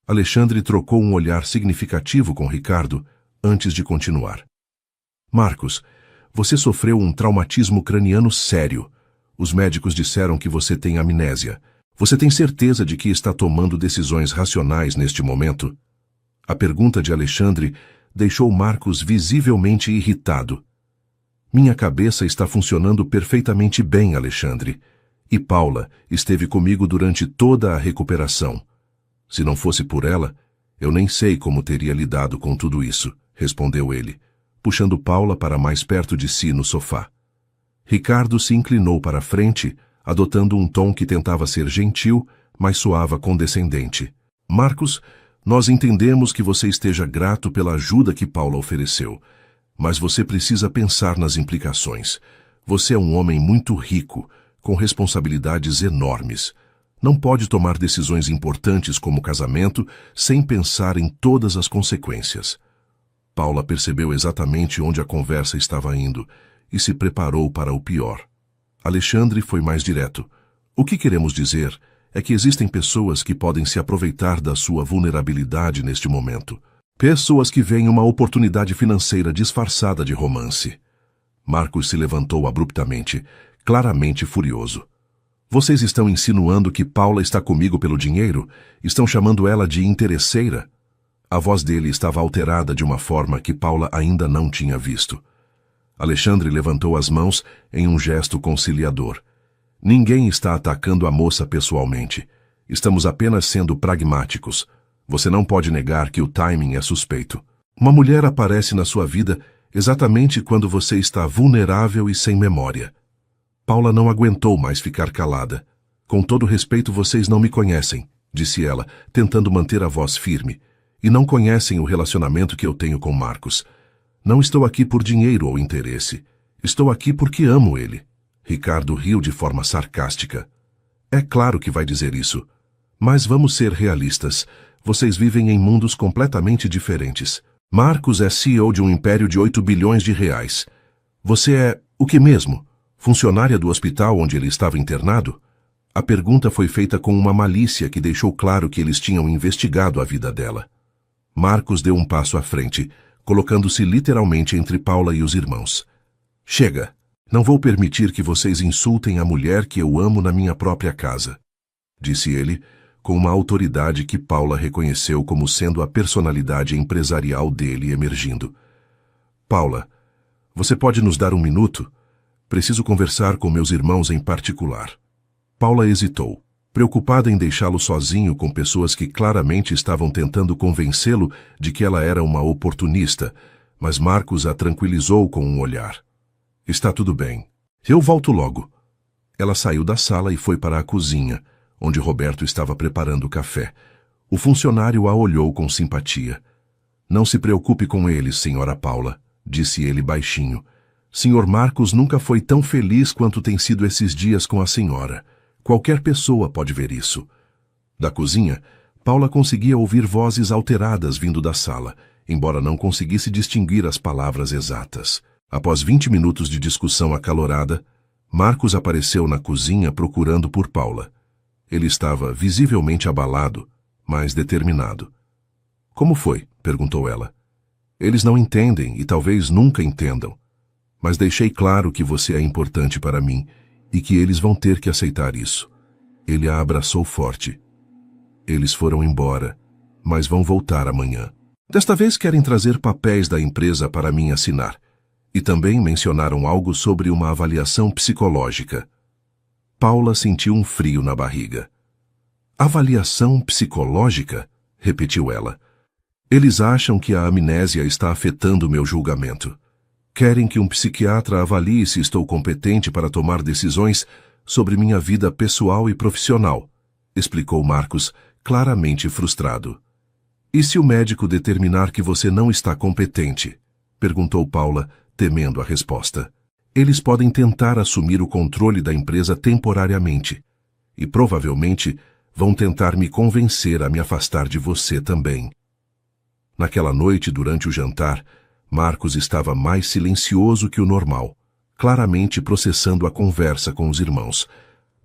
Alexandre trocou um olhar significativo com Ricardo antes de continuar. Marcos, você sofreu um traumatismo craniano sério. Os médicos disseram que você tem amnésia. Você tem certeza de que está tomando decisões racionais neste momento? A pergunta de Alexandre deixou Marcos visivelmente irritado. Minha cabeça está funcionando perfeitamente bem, Alexandre. E Paula esteve comigo durante toda a recuperação. Se não fosse por ela, eu nem sei como teria lidado com tudo isso, respondeu ele, puxando Paula para mais perto de si no sofá. Ricardo se inclinou para a frente, adotando um tom que tentava ser gentil, mas soava condescendente. Marcos, nós entendemos que você esteja grato pela ajuda que Paula ofereceu, mas você precisa pensar nas implicações. Você é um homem muito rico, com responsabilidades enormes. Não pode tomar decisões importantes como casamento sem pensar em todas as consequências. Paula percebeu exatamente onde a conversa estava indo e se preparou para o pior. Alexandre foi mais direto. O que queremos dizer é que existem pessoas que podem se aproveitar da sua vulnerabilidade neste momento. Pessoas que veem uma oportunidade financeira disfarçada de romance. Marcos se levantou abruptamente, claramente furioso. Vocês estão insinuando que Paula está comigo pelo dinheiro? Estão chamando ela de interesseira? A voz dele estava alterada de uma forma que Paula ainda não tinha visto. Alexandre levantou as mãos em um gesto conciliador. Ninguém está atacando a moça pessoalmente. Estamos apenas sendo pragmáticos. Você não pode negar que o timing é suspeito. Uma mulher aparece na sua vida exatamente quando você está vulnerável e sem memória. Paula não aguentou mais ficar calada. Com todo respeito, vocês não me conhecem, disse ela, tentando manter a voz firme. E não conhecem o relacionamento que eu tenho com Marcos. Não estou aqui por dinheiro ou interesse. Estou aqui porque amo ele. Ricardo riu de forma sarcástica. É claro que vai dizer isso. Mas vamos ser realistas. Vocês vivem em mundos completamente diferentes. Marcos é CEO de um império de 8 bilhões de reais. Você é o que mesmo? Funcionária do hospital onde ele estava internado? A pergunta foi feita com uma malícia que deixou claro que eles tinham investigado a vida dela. Marcos deu um passo à frente, colocando-se literalmente entre Paula e os irmãos. Chega! Não vou permitir que vocês insultem a mulher que eu amo na minha própria casa, disse ele, com uma autoridade que Paula reconheceu como sendo a personalidade empresarial dele emergindo. Paula, você pode nos dar 1 minuto? Preciso conversar com meus irmãos em particular. Paula hesitou, preocupada em deixá-lo sozinho com pessoas que claramente estavam tentando convencê-lo de que ela era uma oportunista, mas Marcos a tranquilizou com um olhar. Está tudo bem. Eu volto logo. Ela saiu da sala e foi para a cozinha, onde Roberto estava preparando o café. O funcionário a olhou com simpatia. Não se preocupe com eles, senhora Paula, disse ele baixinho. Senhor Marcos nunca foi tão feliz quanto tem sido esses dias com a senhora. Qualquer pessoa pode ver isso. Da cozinha, Paula conseguia ouvir vozes alteradas vindo da sala, embora não conseguisse distinguir as palavras exatas. Após 20 minutos de discussão acalorada, Marcos apareceu na cozinha procurando por Paula. Ele estava visivelmente abalado, mas determinado. Como foi? Perguntou ela. Eles não entendem e talvez nunca entendam. Mas deixei claro que você é importante para mim e que eles vão ter que aceitar isso. Ele a abraçou forte. Eles foram embora, mas vão voltar amanhã. Desta vez querem trazer papéis da empresa para mim assinar. E também mencionaram algo sobre uma avaliação psicológica. Paula sentiu um frio na barriga. Avaliação psicológica? Repetiu ela. Eles acham que a amnésia está afetando meu julgamento. Querem que um psiquiatra avalie se estou competente para tomar decisões sobre minha vida pessoal e profissional, explicou Marcos, claramente frustrado. E se o médico determinar que você não está competente? Perguntou Paula, temendo a resposta. Eles podem tentar assumir o controle da empresa temporariamente. E provavelmente vão tentar me convencer a me afastar de você também. Naquela noite, durante o jantar, Marcos estava mais silencioso que o normal, claramente processando a conversa com os irmãos.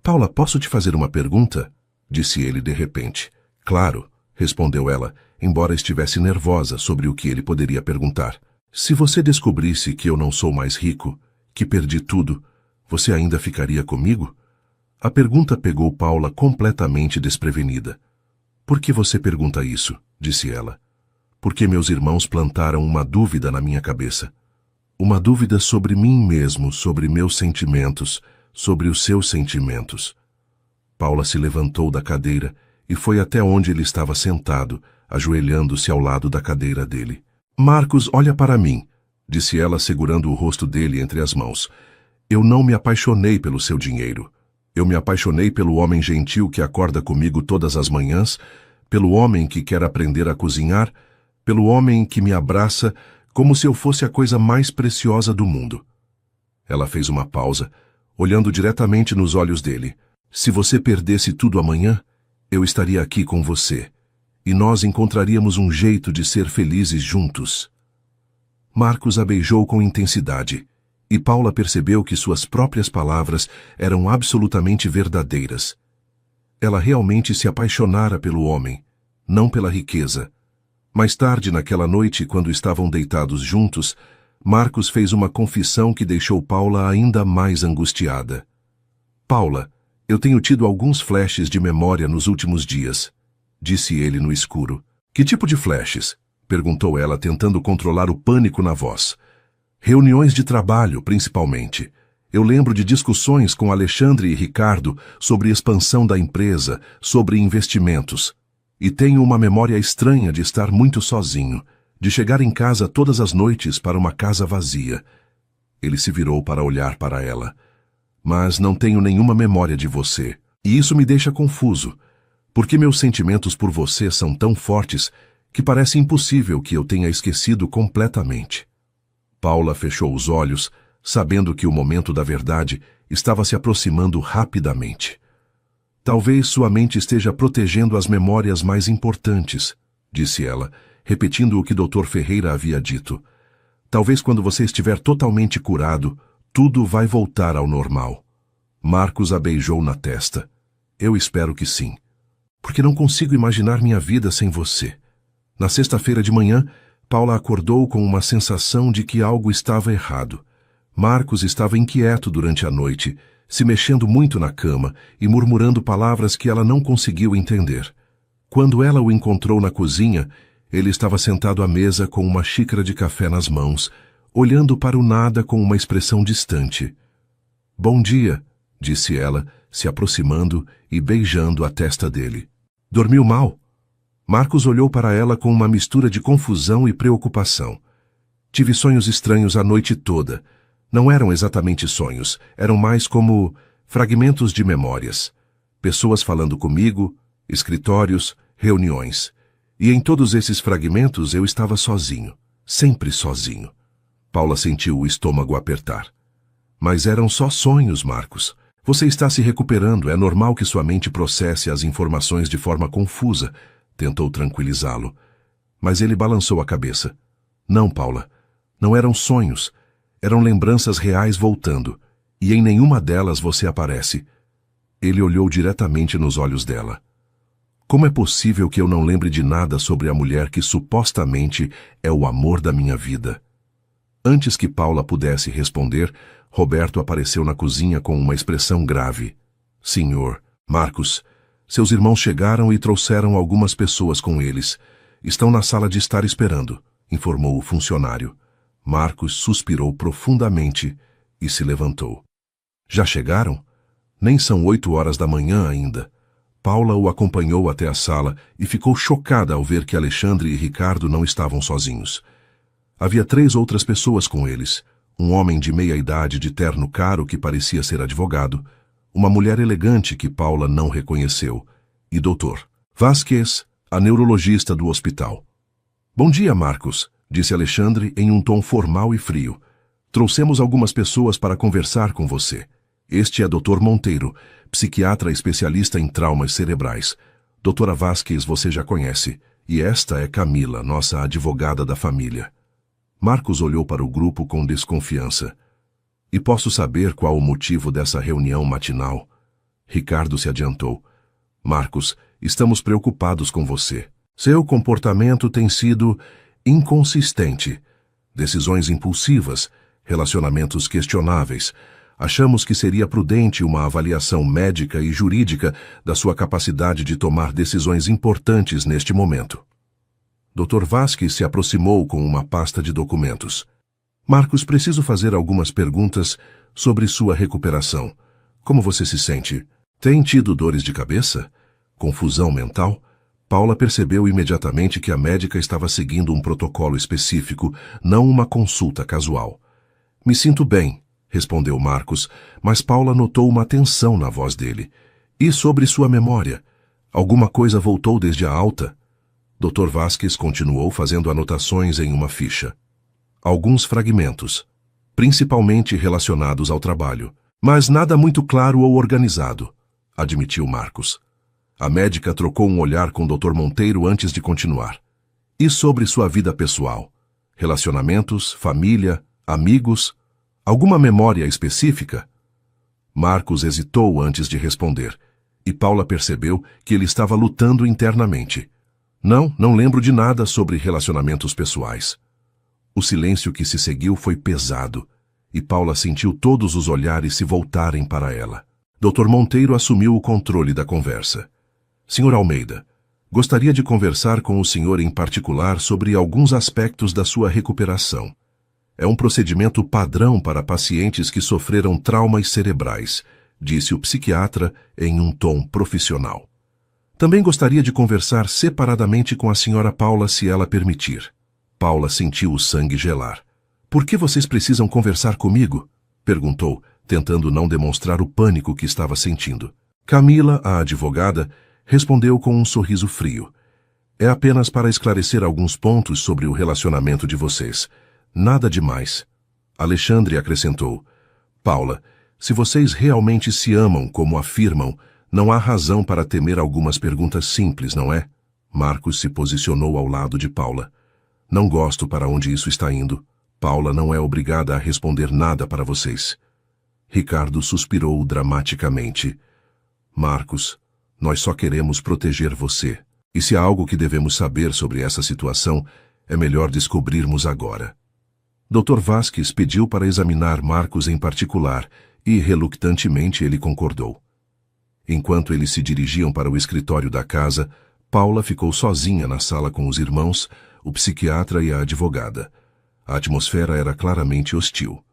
Paula, posso te fazer uma pergunta? Disse ele de repente. Claro, respondeu ela, embora estivesse nervosa sobre o que ele poderia perguntar. Se você descobrisse que eu não sou mais rico, que perdi tudo, você ainda ficaria comigo? A pergunta pegou Paula completamente desprevenida. Por que você pergunta isso? Disse ela. Porque meus irmãos plantaram uma dúvida na minha cabeça. Uma dúvida sobre mim mesmo, sobre meus sentimentos, sobre os seus sentimentos. Paula se levantou da cadeira e foi até onde ele estava sentado, ajoelhando-se ao lado da cadeira dele. Marcos, olha para mim, disse ela segurando o rosto dele entre as mãos. Eu não me apaixonei pelo seu dinheiro. Eu me apaixonei pelo homem gentil que acorda comigo todas as manhãs, pelo homem que quer aprender a cozinhar, pelo homem que me abraça como se eu fosse a coisa mais preciosa do mundo. Ela fez uma pausa, olhando diretamente nos olhos dele. Se você perdesse tudo amanhã, eu estaria aqui com você, e nós encontraríamos um jeito de ser felizes juntos. Marcos a beijou com intensidade, e Paula percebeu que suas próprias palavras eram absolutamente verdadeiras. Ela realmente se apaixonara pelo homem, não pela riqueza. Mais tarde, naquela noite, quando estavam deitados juntos, Marcos fez uma confissão que deixou Paula ainda mais angustiada. Paula, eu tenho tido alguns flashes de memória nos últimos dias, disse ele no escuro. Que tipo de flashes? Perguntou ela, tentando controlar o pânico na voz. Reuniões de trabalho, principalmente. Eu lembro de discussões com Alexandre e Ricardo sobre expansão da empresa, sobre investimentos. E tenho uma memória estranha de estar muito sozinho, de chegar em casa todas as noites para uma casa vazia. Ele se virou para olhar para ela. Mas não tenho nenhuma memória de você, e isso me deixa confuso, porque meus sentimentos por você são tão fortes que parece impossível que eu tenha esquecido completamente. Paula fechou os olhos, sabendo que o momento da verdade estava se aproximando rapidamente. Talvez sua mente esteja protegendo as memórias mais importantes, disse ela, repetindo o que Dr. Ferreira havia dito. Talvez quando você estiver totalmente curado, tudo vai voltar ao normal. Marcos a beijou na testa. Eu espero que sim. Porque não consigo imaginar minha vida sem você. Na sexta-feira de manhã, Paula acordou com uma sensação de que algo estava errado. Marcos estava inquieto durante a noite, se mexendo muito na cama e murmurando palavras que ela não conseguiu entender. Quando ela o encontrou na cozinha, ele estava sentado à mesa com uma xícara de café nas mãos, olhando para o nada com uma expressão distante. Bom dia, disse ela, se aproximando e beijando a testa dele. Dormiu mal? Marcos olhou para ela com uma mistura de confusão e preocupação. Tive sonhos estranhos a noite toda. Não eram exatamente sonhos, eram mais como fragmentos de memórias. Pessoas falando comigo, escritórios, reuniões. E em todos esses fragmentos eu estava sozinho, sempre sozinho. Paula sentiu o estômago apertar. Mas eram só sonhos, Marcos. Você está se recuperando, é normal que sua mente processe as informações de forma confusa, tentou tranquilizá-lo. Mas ele balançou a cabeça. Não, Paula, não eram sonhos. Eram lembranças reais voltando, e em nenhuma delas você aparece. Ele olhou diretamente nos olhos dela. Como é possível que eu não lembre de nada sobre a mulher que supostamente é o amor da minha vida? Antes que Paula pudesse responder, Roberto apareceu na cozinha com uma expressão grave. Senhor, Marcos, seus irmãos chegaram e trouxeram algumas pessoas com eles. Estão na sala de estar esperando, informou o funcionário. Marcos suspirou profundamente e se levantou. Já chegaram? Nem são 8 horas da manhã ainda. Paula o acompanhou até a sala e ficou chocada ao ver que Alexandre e Ricardo não estavam sozinhos. Havia 3 outras pessoas com eles, um homem de meia idade de terno caro que parecia ser advogado, uma mulher elegante que Paula não reconheceu, e Dr. Vasquez, a neurologista do hospital. Bom dia, Marcos, disse Alexandre em um tom formal e frio. Trouxemos algumas pessoas para conversar com você. Este é Dr. Monteiro, psiquiatra especialista em traumas cerebrais. Doutora Vasquez você já conhece, e esta é Camila, nossa advogada da família. Marcos olhou para o grupo com desconfiança. E posso saber qual o motivo dessa reunião matinal? Ricardo se adiantou. Marcos, estamos preocupados com você. Seu comportamento tem sido inconsistente. Decisões impulsivas, relacionamentos questionáveis. Achamos que seria prudente uma avaliação médica e jurídica da sua capacidade de tomar decisões importantes neste momento. Dr. Vasquez se aproximou com uma pasta de documentos. Marcos, preciso fazer algumas perguntas sobre sua recuperação. Como você se sente? Tem tido dores de cabeça? Confusão mental? Paula percebeu imediatamente que a médica estava seguindo um protocolo específico, não uma consulta casual. Me sinto bem, respondeu Marcos, mas Paula notou uma tensão na voz dele. E sobre sua memória? Alguma coisa voltou desde a alta? Dr. Vasquez continuou fazendo anotações em uma ficha. Alguns fragmentos, principalmente relacionados ao trabalho, mas nada muito claro ou organizado, admitiu Marcos. A médica trocou um olhar com Dr. Monteiro antes de continuar. E sobre sua vida pessoal? Relacionamentos, família, amigos? Alguma memória específica? Marcos hesitou antes de responder, e Paula percebeu que ele estava lutando internamente. Não lembro de nada sobre relacionamentos pessoais. O silêncio que se seguiu foi pesado, e Paula sentiu todos os olhares se voltarem para ela. Dr. Monteiro assumiu o controle da conversa. Sr. Almeida, gostaria de conversar com o senhor em particular sobre alguns aspectos da sua recuperação. É um procedimento padrão para pacientes que sofreram traumas cerebrais, disse o psiquiatra em um tom profissional. Também gostaria de conversar separadamente com a senhora Paula, se ela permitir. Paula sentiu o sangue gelar. Por que vocês precisam conversar comigo? Perguntou, tentando não demonstrar o pânico que estava sentindo. Camila, a advogada, respondeu com um sorriso frio. É apenas para esclarecer alguns pontos sobre o relacionamento de vocês. Nada demais. Alexandre acrescentou. Paula, se vocês realmente se amam como afirmam, não há razão para temer algumas perguntas simples, não é? Marcos se posicionou ao lado de Paula. Não gosto para onde isso está indo. Paula não é obrigada a responder nada para vocês. Ricardo suspirou dramaticamente. Marcos, nós só queremos proteger você. E se há algo que devemos saber sobre essa situação, é melhor descobrirmos agora. Dr. Vasquez pediu para examinar Marcos em particular e, relutantemente, ele concordou. Enquanto eles se dirigiam para o escritório da casa, Paula ficou sozinha na sala com os irmãos, o psiquiatra e a advogada. A atmosfera era claramente hostil.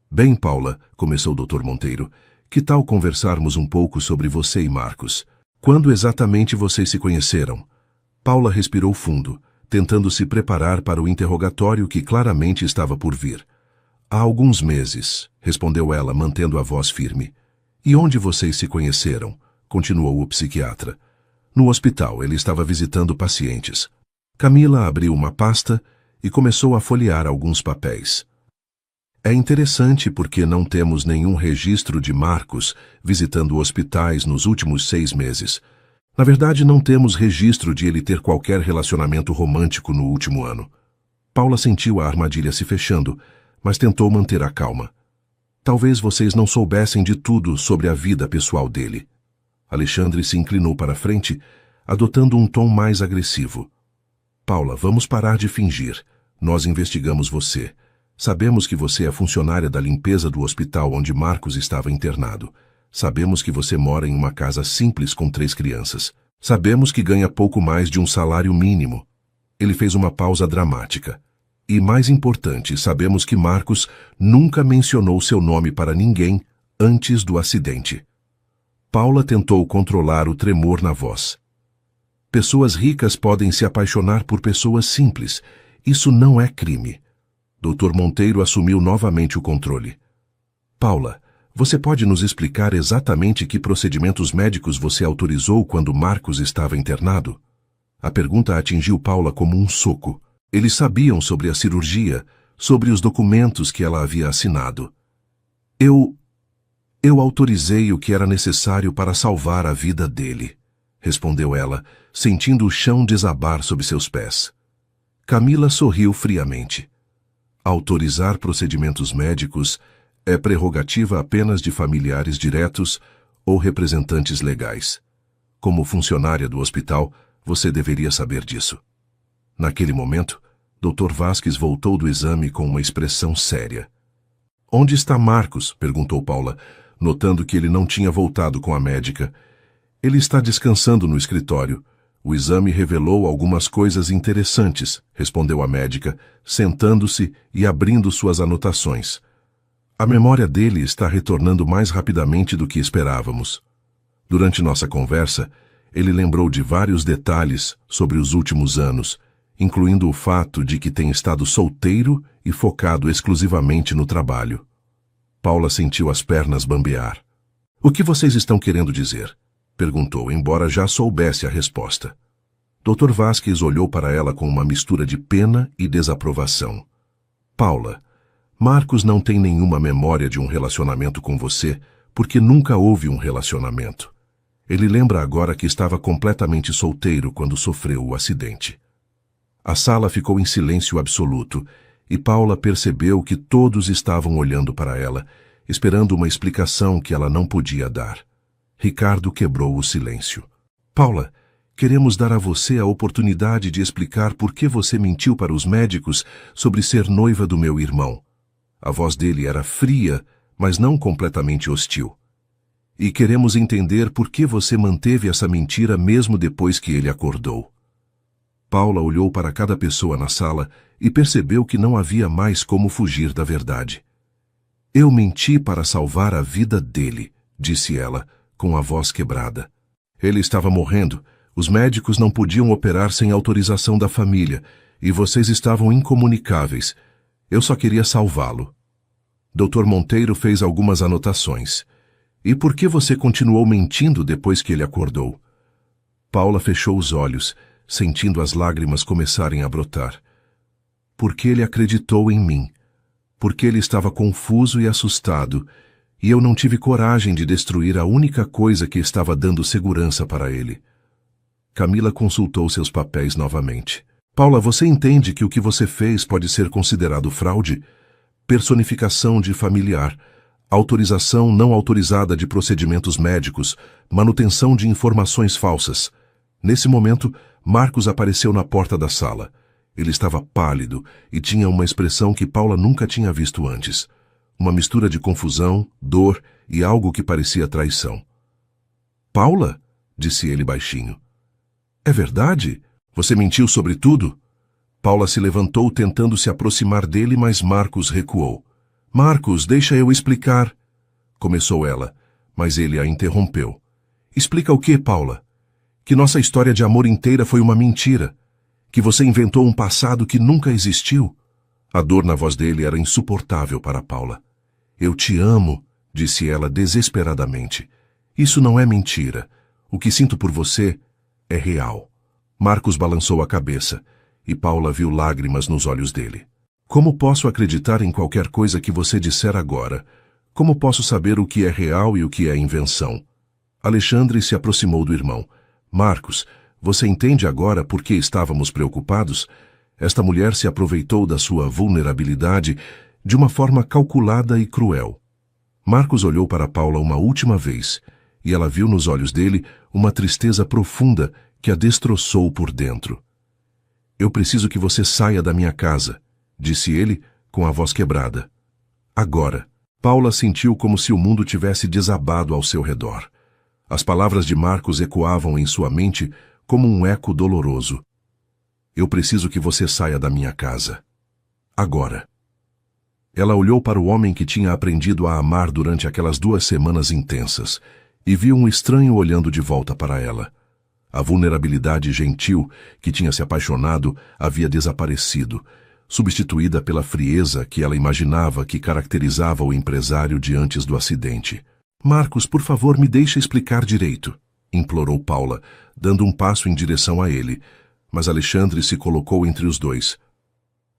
Bem, Paula, começou o Dr. Monteiro, que tal conversarmos um pouco sobre você e Marcos? Quando exatamente vocês se conheceram? Paula respirou fundo, tentando se preparar para o interrogatório que claramente estava por vir. Há alguns meses, respondeu ela, mantendo a voz firme. E onde vocês se conheceram? Continuou o psiquiatra. No hospital, ele estava visitando pacientes. Camila abriu uma pasta e começou a folhear alguns papéis. É interessante porque não temos nenhum registro de Marcos visitando hospitais nos últimos 6 meses. Na verdade, não temos registro de ele ter qualquer relacionamento romântico no último ano. Paula sentiu a armadilha se fechando, mas tentou manter a calma. Talvez vocês não soubessem de tudo sobre a vida pessoal dele. Alexandre se inclinou para a frente, adotando um tom mais agressivo. Paula, vamos parar de fingir. Nós investigamos você. Sabemos que você é funcionária da limpeza do hospital onde Marcos estava internado. Sabemos que você mora em uma casa simples com 3 crianças. Sabemos que ganha pouco mais de um salário mínimo. Ele fez uma pausa dramática. E, mais importante, sabemos que Marcos nunca mencionou seu nome para ninguém antes do acidente. Paula tentou controlar o tremor na voz. Pessoas ricas podem se apaixonar por pessoas simples. Isso não é crime. Dr. Monteiro assumiu novamente o controle. Paula, você pode nos explicar exatamente que procedimentos médicos você autorizou quando Marcos estava internado? A pergunta atingiu Paula como um soco. Eles sabiam sobre a cirurgia, sobre os documentos que ela havia assinado. Eu autorizei o que era necessário para salvar a vida dele, respondeu ela, sentindo o chão desabar sob seus pés. Camila sorriu friamente. Autorizar procedimentos médicos é prerrogativa apenas de familiares diretos ou representantes legais. Como funcionária do hospital, você deveria saber disso. Naquele momento, Dr. Vasquez voltou do exame com uma expressão séria. Onde está Marcos? Perguntou Paula, notando que ele não tinha voltado com a médica. Ele está descansando no escritório. O exame revelou algumas coisas interessantes, respondeu a médica, sentando-se e abrindo suas anotações. A memória dele está retornando mais rapidamente do que esperávamos. Durante nossa conversa, ele lembrou de vários detalhes sobre os últimos anos, incluindo o fato de que tem estado solteiro e focado exclusivamente no trabalho. Paula sentiu as pernas bambear. O que vocês estão querendo dizer? Perguntou, embora já soubesse a resposta. Dr. Vasquez olhou para ela com uma mistura de pena e desaprovação. Paula, Marcos não tem nenhuma memória de um relacionamento com você, porque nunca houve um relacionamento. Ele lembra agora que estava completamente solteiro quando sofreu o acidente. A sala ficou em silêncio absoluto, e Paula percebeu que todos estavam olhando para ela, esperando uma explicação que ela não podia dar. Ricardo quebrou o silêncio. Paula, queremos dar a você a oportunidade de explicar por que você mentiu para os médicos sobre ser noiva do meu irmão. A voz dele era fria, mas não completamente hostil. E queremos entender por que você manteve essa mentira mesmo depois que ele acordou. Paula olhou para cada pessoa na sala e percebeu que não havia mais como fugir da verdade. Eu menti para salvar a vida dele, disse ela, com a voz quebrada. Ele estava morrendo, os médicos não podiam operar sem autorização da família, e vocês estavam incomunicáveis. Eu só queria salvá-lo. Dr. Monteiro fez algumas anotações. E por que você continuou mentindo depois que ele acordou? Paula fechou os olhos, sentindo as lágrimas começarem a brotar. Porque ele acreditou em mim. Porque ele estava confuso e assustado, e eu não tive coragem de destruir a única coisa que estava dando segurança para ele. Camila consultou seus papéis novamente. Paula, você entende que o que você fez pode ser considerado fraude? Personificação de familiar, autorização não autorizada de procedimentos médicos, manutenção de informações falsas. Nesse momento, Marcos apareceu na porta da sala. Ele estava pálido e tinha uma expressão que Paula nunca tinha visto antes. Uma mistura de confusão, dor e algo que parecia traição. Paula? Disse ele baixinho. É verdade? Você mentiu sobre tudo? Paula se levantou tentando se aproximar dele, mas Marcos recuou. Marcos, deixa eu explicar. Começou ela, mas ele a interrompeu. Explica o quê, Paula? Que nossa história de amor inteira foi uma mentira. Que você inventou um passado que nunca existiu. A dor na voz dele era insuportável para Paula. Eu te amo, disse ela desesperadamente. Isso não é mentira. O que sinto por você é real. Marcos balançou a cabeça, e Paula viu lágrimas nos olhos dele. Como posso acreditar em qualquer coisa que você disser agora? Como posso saber o que é real e o que é invenção? Alexandre se aproximou do irmão. Marcos, você entende agora por que estávamos preocupados? Esta mulher se aproveitou da sua vulnerabilidade de uma forma calculada e cruel. Marcos olhou para Paula uma última vez, e ela viu nos olhos dele uma tristeza profunda que a destroçou por dentro. Eu preciso que você saia da minha casa, disse ele com a voz quebrada. Agora. Paula sentiu como se o mundo tivesse desabado ao seu redor. As palavras de Marcos ecoavam em sua mente como um eco doloroso. Eu preciso que você saia da minha casa. Agora. Ela olhou para o homem que tinha aprendido a amar durante aquelas 2 semanas intensas e viu um estranho olhando de volta para ela. A vulnerabilidade gentil que tinha se apaixonado havia desaparecido. substituída pela frieza que ela imaginava que caracterizava o empresário de antes do acidente. Marcos, por favor, me deixe explicar direito, implorou Paula, dando um passo em direção a ele, mas Alexandre se colocou entre os dois.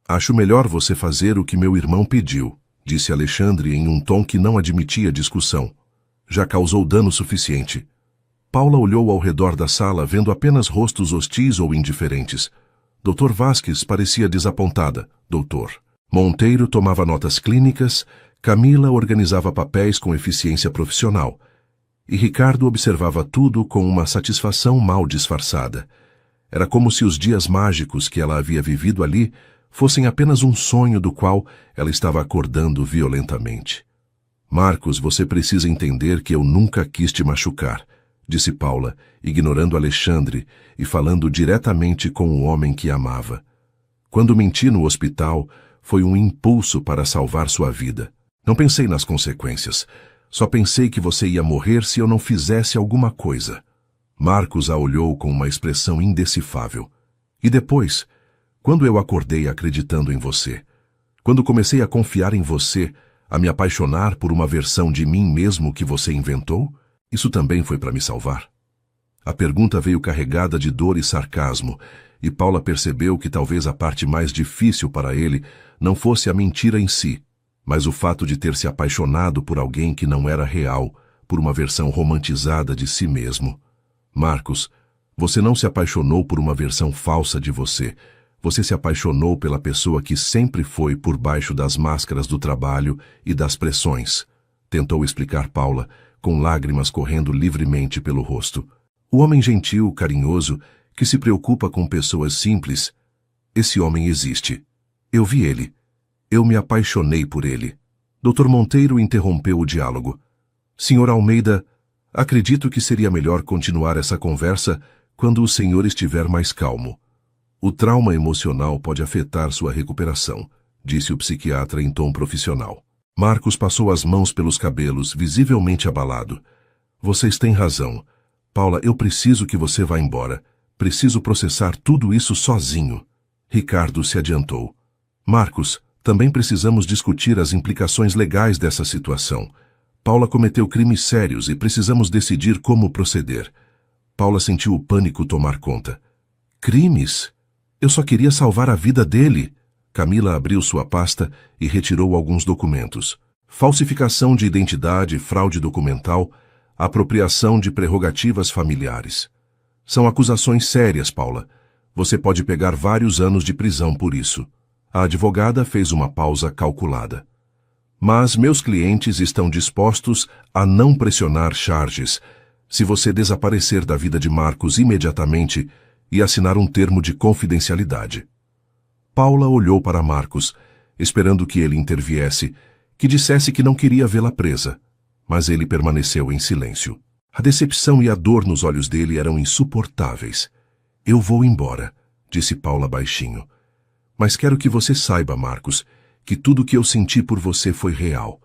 Acho melhor você fazer o que meu irmão pediu, disse Alexandre em um tom que não admitia discussão. Já causou dano suficiente. Paula olhou ao redor da sala, vendo apenas rostos hostis ou indiferentes. Dr. Vasquez parecia desapontada. Doutor Monteiro tomava notas clínicas, Camila organizava papéis com eficiência profissional, e Ricardo observava tudo com uma satisfação mal disfarçada. Era como se os dias mágicos que ela havia vivido ali fossem apenas um sonho do qual ela estava acordando violentamente. Marcos, você precisa entender que eu nunca quis te machucar, disse Paula, ignorando Alexandre e falando diretamente com o homem que amava. Quando menti no hospital, foi um impulso para salvar sua vida. Não pensei nas consequências. Só pensei que você ia morrer se eu não fizesse alguma coisa. Marcos a olhou com uma expressão indecifável. E depois, quando eu acordei acreditando em você, quando comecei a confiar em você, a me apaixonar por uma versão de mim mesmo que você inventou, isso também foi para me salvar? A pergunta veio carregada de dor e sarcasmo, e Paula percebeu que talvez a parte mais difícil para ele não fosse a mentira em si, mas o fato de ter se apaixonado por alguém que não era real, por uma versão romantizada de si mesmo. Marcos, você não se apaixonou por uma versão falsa de você. Você se apaixonou pela pessoa que sempre foi por baixo das máscaras do trabalho e das pressões, tentou explicar Paula, com lágrimas correndo livremente pelo rosto. O homem gentil, carinhoso, que se preocupa com pessoas simples, esse homem existe. Eu vi ele. Eu me apaixonei por ele. Dr. Monteiro interrompeu o diálogo. Sr. Almeida, acredito que seria melhor continuar essa conversa quando o senhor estiver mais calmo. O trauma emocional pode afetar sua recuperação, disse o psiquiatra em tom profissional. Marcos passou as mãos pelos cabelos, visivelmente abalado. Vocês têm razão. Paula, eu preciso que você vá embora. Preciso processar tudo isso sozinho. Ricardo se adiantou. Marcos, também precisamos discutir as implicações legais dessa situação. Paula cometeu crimes sérios e precisamos decidir como proceder. Paula sentiu o pânico tomar conta. Crimes? Eu só queria salvar a vida dele. Camila abriu sua pasta e retirou alguns documentos. Falsificação de identidade, fraude documental, apropriação de prerrogativas familiares. São acusações sérias, Paula. Você pode pegar vários anos de prisão por isso. A advogada fez uma pausa calculada. Mas meus clientes estão dispostos a não pressionar charges se você desaparecer da vida de Marcos imediatamente e assinar um termo de confidencialidade. Paula olhou para Marcos, esperando que ele interviesse, que dissesse que não queria vê-la presa, mas ele permaneceu em silêncio. A decepção e a dor nos olhos dele eram insuportáveis. Eu vou embora, disse Paula baixinho. Mas quero que você saiba, Marcos, que tudo o que eu senti por você foi real.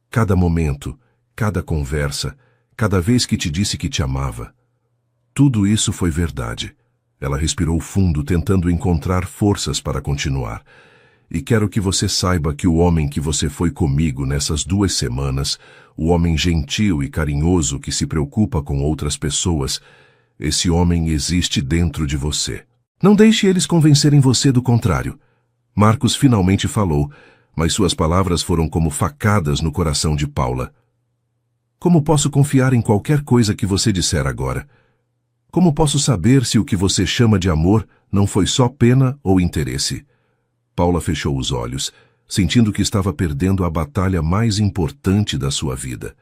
Cada momento, cada conversa, cada vez que te disse que te amava. Tudo isso foi verdade. Ela respirou fundo, tentando encontrar forças para continuar. E quero que você saiba que o homem que você foi comigo nessas 2 semanas, o homem gentil e carinhoso que se preocupa com outras pessoas, esse homem existe dentro de você. Não deixe eles convencerem você do contrário. Marcos finalmente falou, mas suas palavras foram como facadas no coração de Paula. Como posso confiar em qualquer coisa que você disser agora? Como posso saber se o que você chama de amor não foi só pena ou interesse? Paula fechou os olhos, sentindo que estava perdendo a batalha mais importante da sua vida.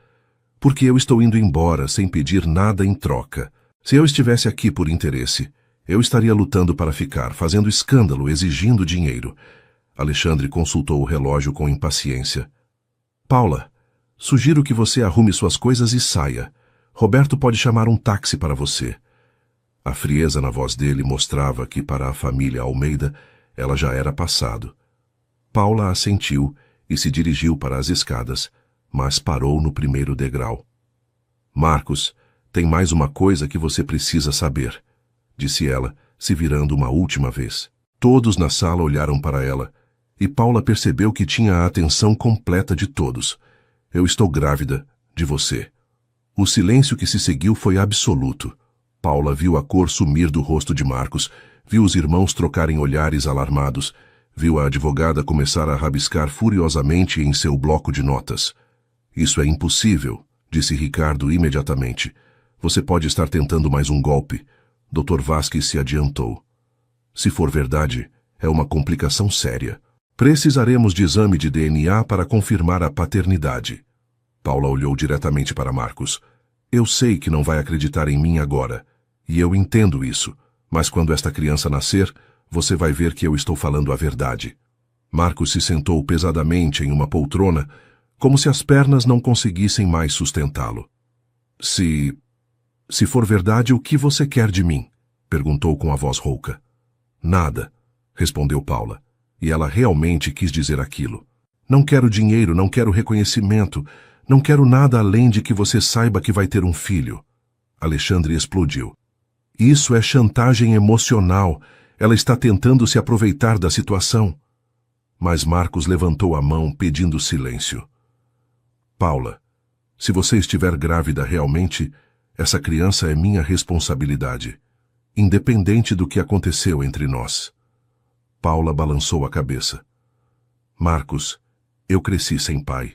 Porque eu estou indo embora sem pedir nada em troca. Se eu estivesse aqui por interesse, eu estaria lutando para ficar, fazendo escândalo, exigindo dinheiro. Alexandre consultou o relógio com impaciência. Paula, sugiro que você arrume suas coisas e saia. Roberto pode chamar um táxi para você. A frieza na voz dele mostrava que, para a família Almeida, ela já era passado. Paula assentiu e se dirigiu para as escadas, mas parou no primeiro degrau. Marcos, tem mais uma coisa que você precisa saber, disse ela, se virando uma última vez. Todos na sala olharam para ela, e Paula percebeu que tinha a atenção completa de todos. Eu estou grávida de você. O silêncio que se seguiu foi absoluto. Paula viu a cor sumir do rosto de Marcos, viu os irmãos trocarem olhares alarmados, viu a advogada começar a rabiscar furiosamente em seu bloco de notas. Isso é impossível, disse Ricardo imediatamente. Você pode estar tentando mais um golpe. Dr. Vasquez se adiantou. Se for verdade, é uma complicação séria. Precisaremos de exame de DNA para confirmar a paternidade. Paula olhou diretamente para Marcos. Eu sei que não vai acreditar em mim agora, e eu entendo isso, mas quando esta criança nascer, você vai ver que eu estou falando a verdade. Marcos se sentou pesadamente em uma poltrona, como se as pernas não conseguissem mais sustentá-lo. Se for verdade, o que você quer de mim? Perguntou com a voz rouca. Nada, respondeu Paula, e ela realmente quis dizer aquilo. Não quero dinheiro, não quero reconhecimento, não quero nada além de que você saiba que vai ter um filho. Alexandre explodiu. Isso é chantagem emocional. Ela está tentando se aproveitar da situação. Mas Marcos levantou a mão pedindo silêncio. Paula, se você estiver grávida realmente, essa criança é minha responsabilidade, independente do que aconteceu entre nós. Paula balançou a cabeça. Marcos, eu cresci sem pai.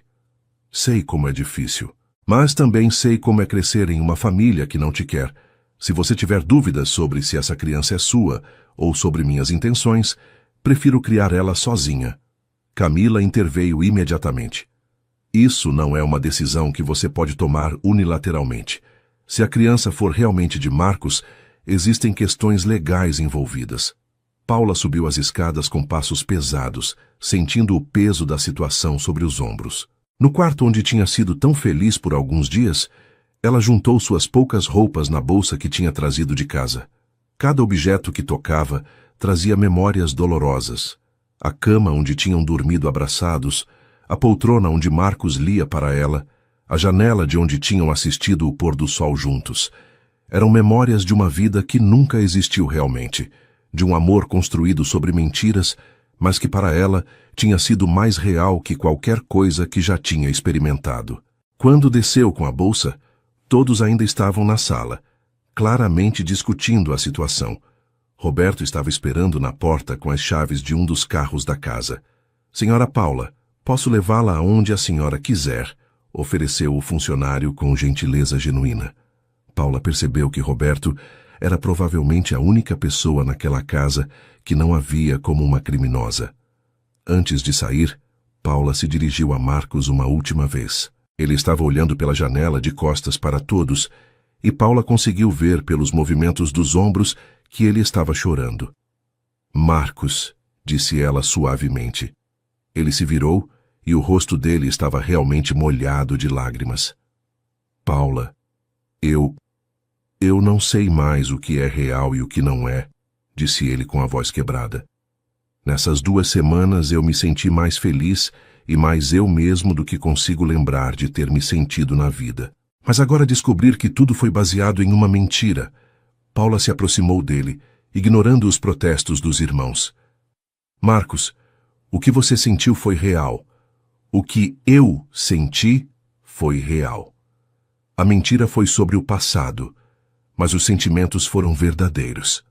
Sei como é difícil, mas também sei como é crescer em uma família que não te quer. Se você tiver dúvidas sobre se essa criança é sua ou sobre minhas intenções, prefiro criar ela sozinha. Camila interveio imediatamente. Isso não é uma decisão que você pode tomar unilateralmente. Se a criança for realmente de Marcos, existem questões legais envolvidas. Paula subiu as escadas com passos pesados, sentindo o peso da situação sobre os ombros. No quarto onde tinha sido tão feliz por alguns dias, ela juntou suas poucas roupas na bolsa que tinha trazido de casa. Cada objeto que tocava trazia memórias dolorosas. A cama onde tinham dormido abraçados, a poltrona onde Marcos lia para ela, a janela de onde tinham assistido o pôr do sol juntos. Eram memórias de uma vida que nunca existiu realmente, de um amor construído sobre mentiras, mas que para ela tinha sido mais real que qualquer coisa que já tinha experimentado. Quando desceu com a bolsa, todos ainda estavam na sala, claramente discutindo a situação. Roberto estava esperando na porta com as chaves de um dos carros da casa. Senhora Paula, posso levá-la aonde a senhora quiser, ofereceu o funcionário com gentileza genuína. Paula percebeu que Roberto era provavelmente a única pessoa naquela casa que não a via como uma criminosa. Antes de sair, Paula se dirigiu a Marcos uma última vez. Ele estava olhando pela janela de costas para todos, e Paula conseguiu ver pelos movimentos dos ombros que ele estava chorando. Marcos, disse ela suavemente. Ele se virou e o rosto dele estava realmente molhado de lágrimas. Paula, eu não sei mais o que é real e o que não é, disse ele com a voz quebrada. Nessas 2 semanas eu me senti mais feliz e mais eu mesmo do que consigo lembrar de ter me sentido na vida. Mas agora descobrir que tudo foi baseado em uma mentira. Paula se aproximou dele, ignorando os protestos dos irmãos. Marcos, o que você sentiu foi real. O que eu senti foi real. A mentira foi sobre o passado, mas os sentimentos foram verdadeiros.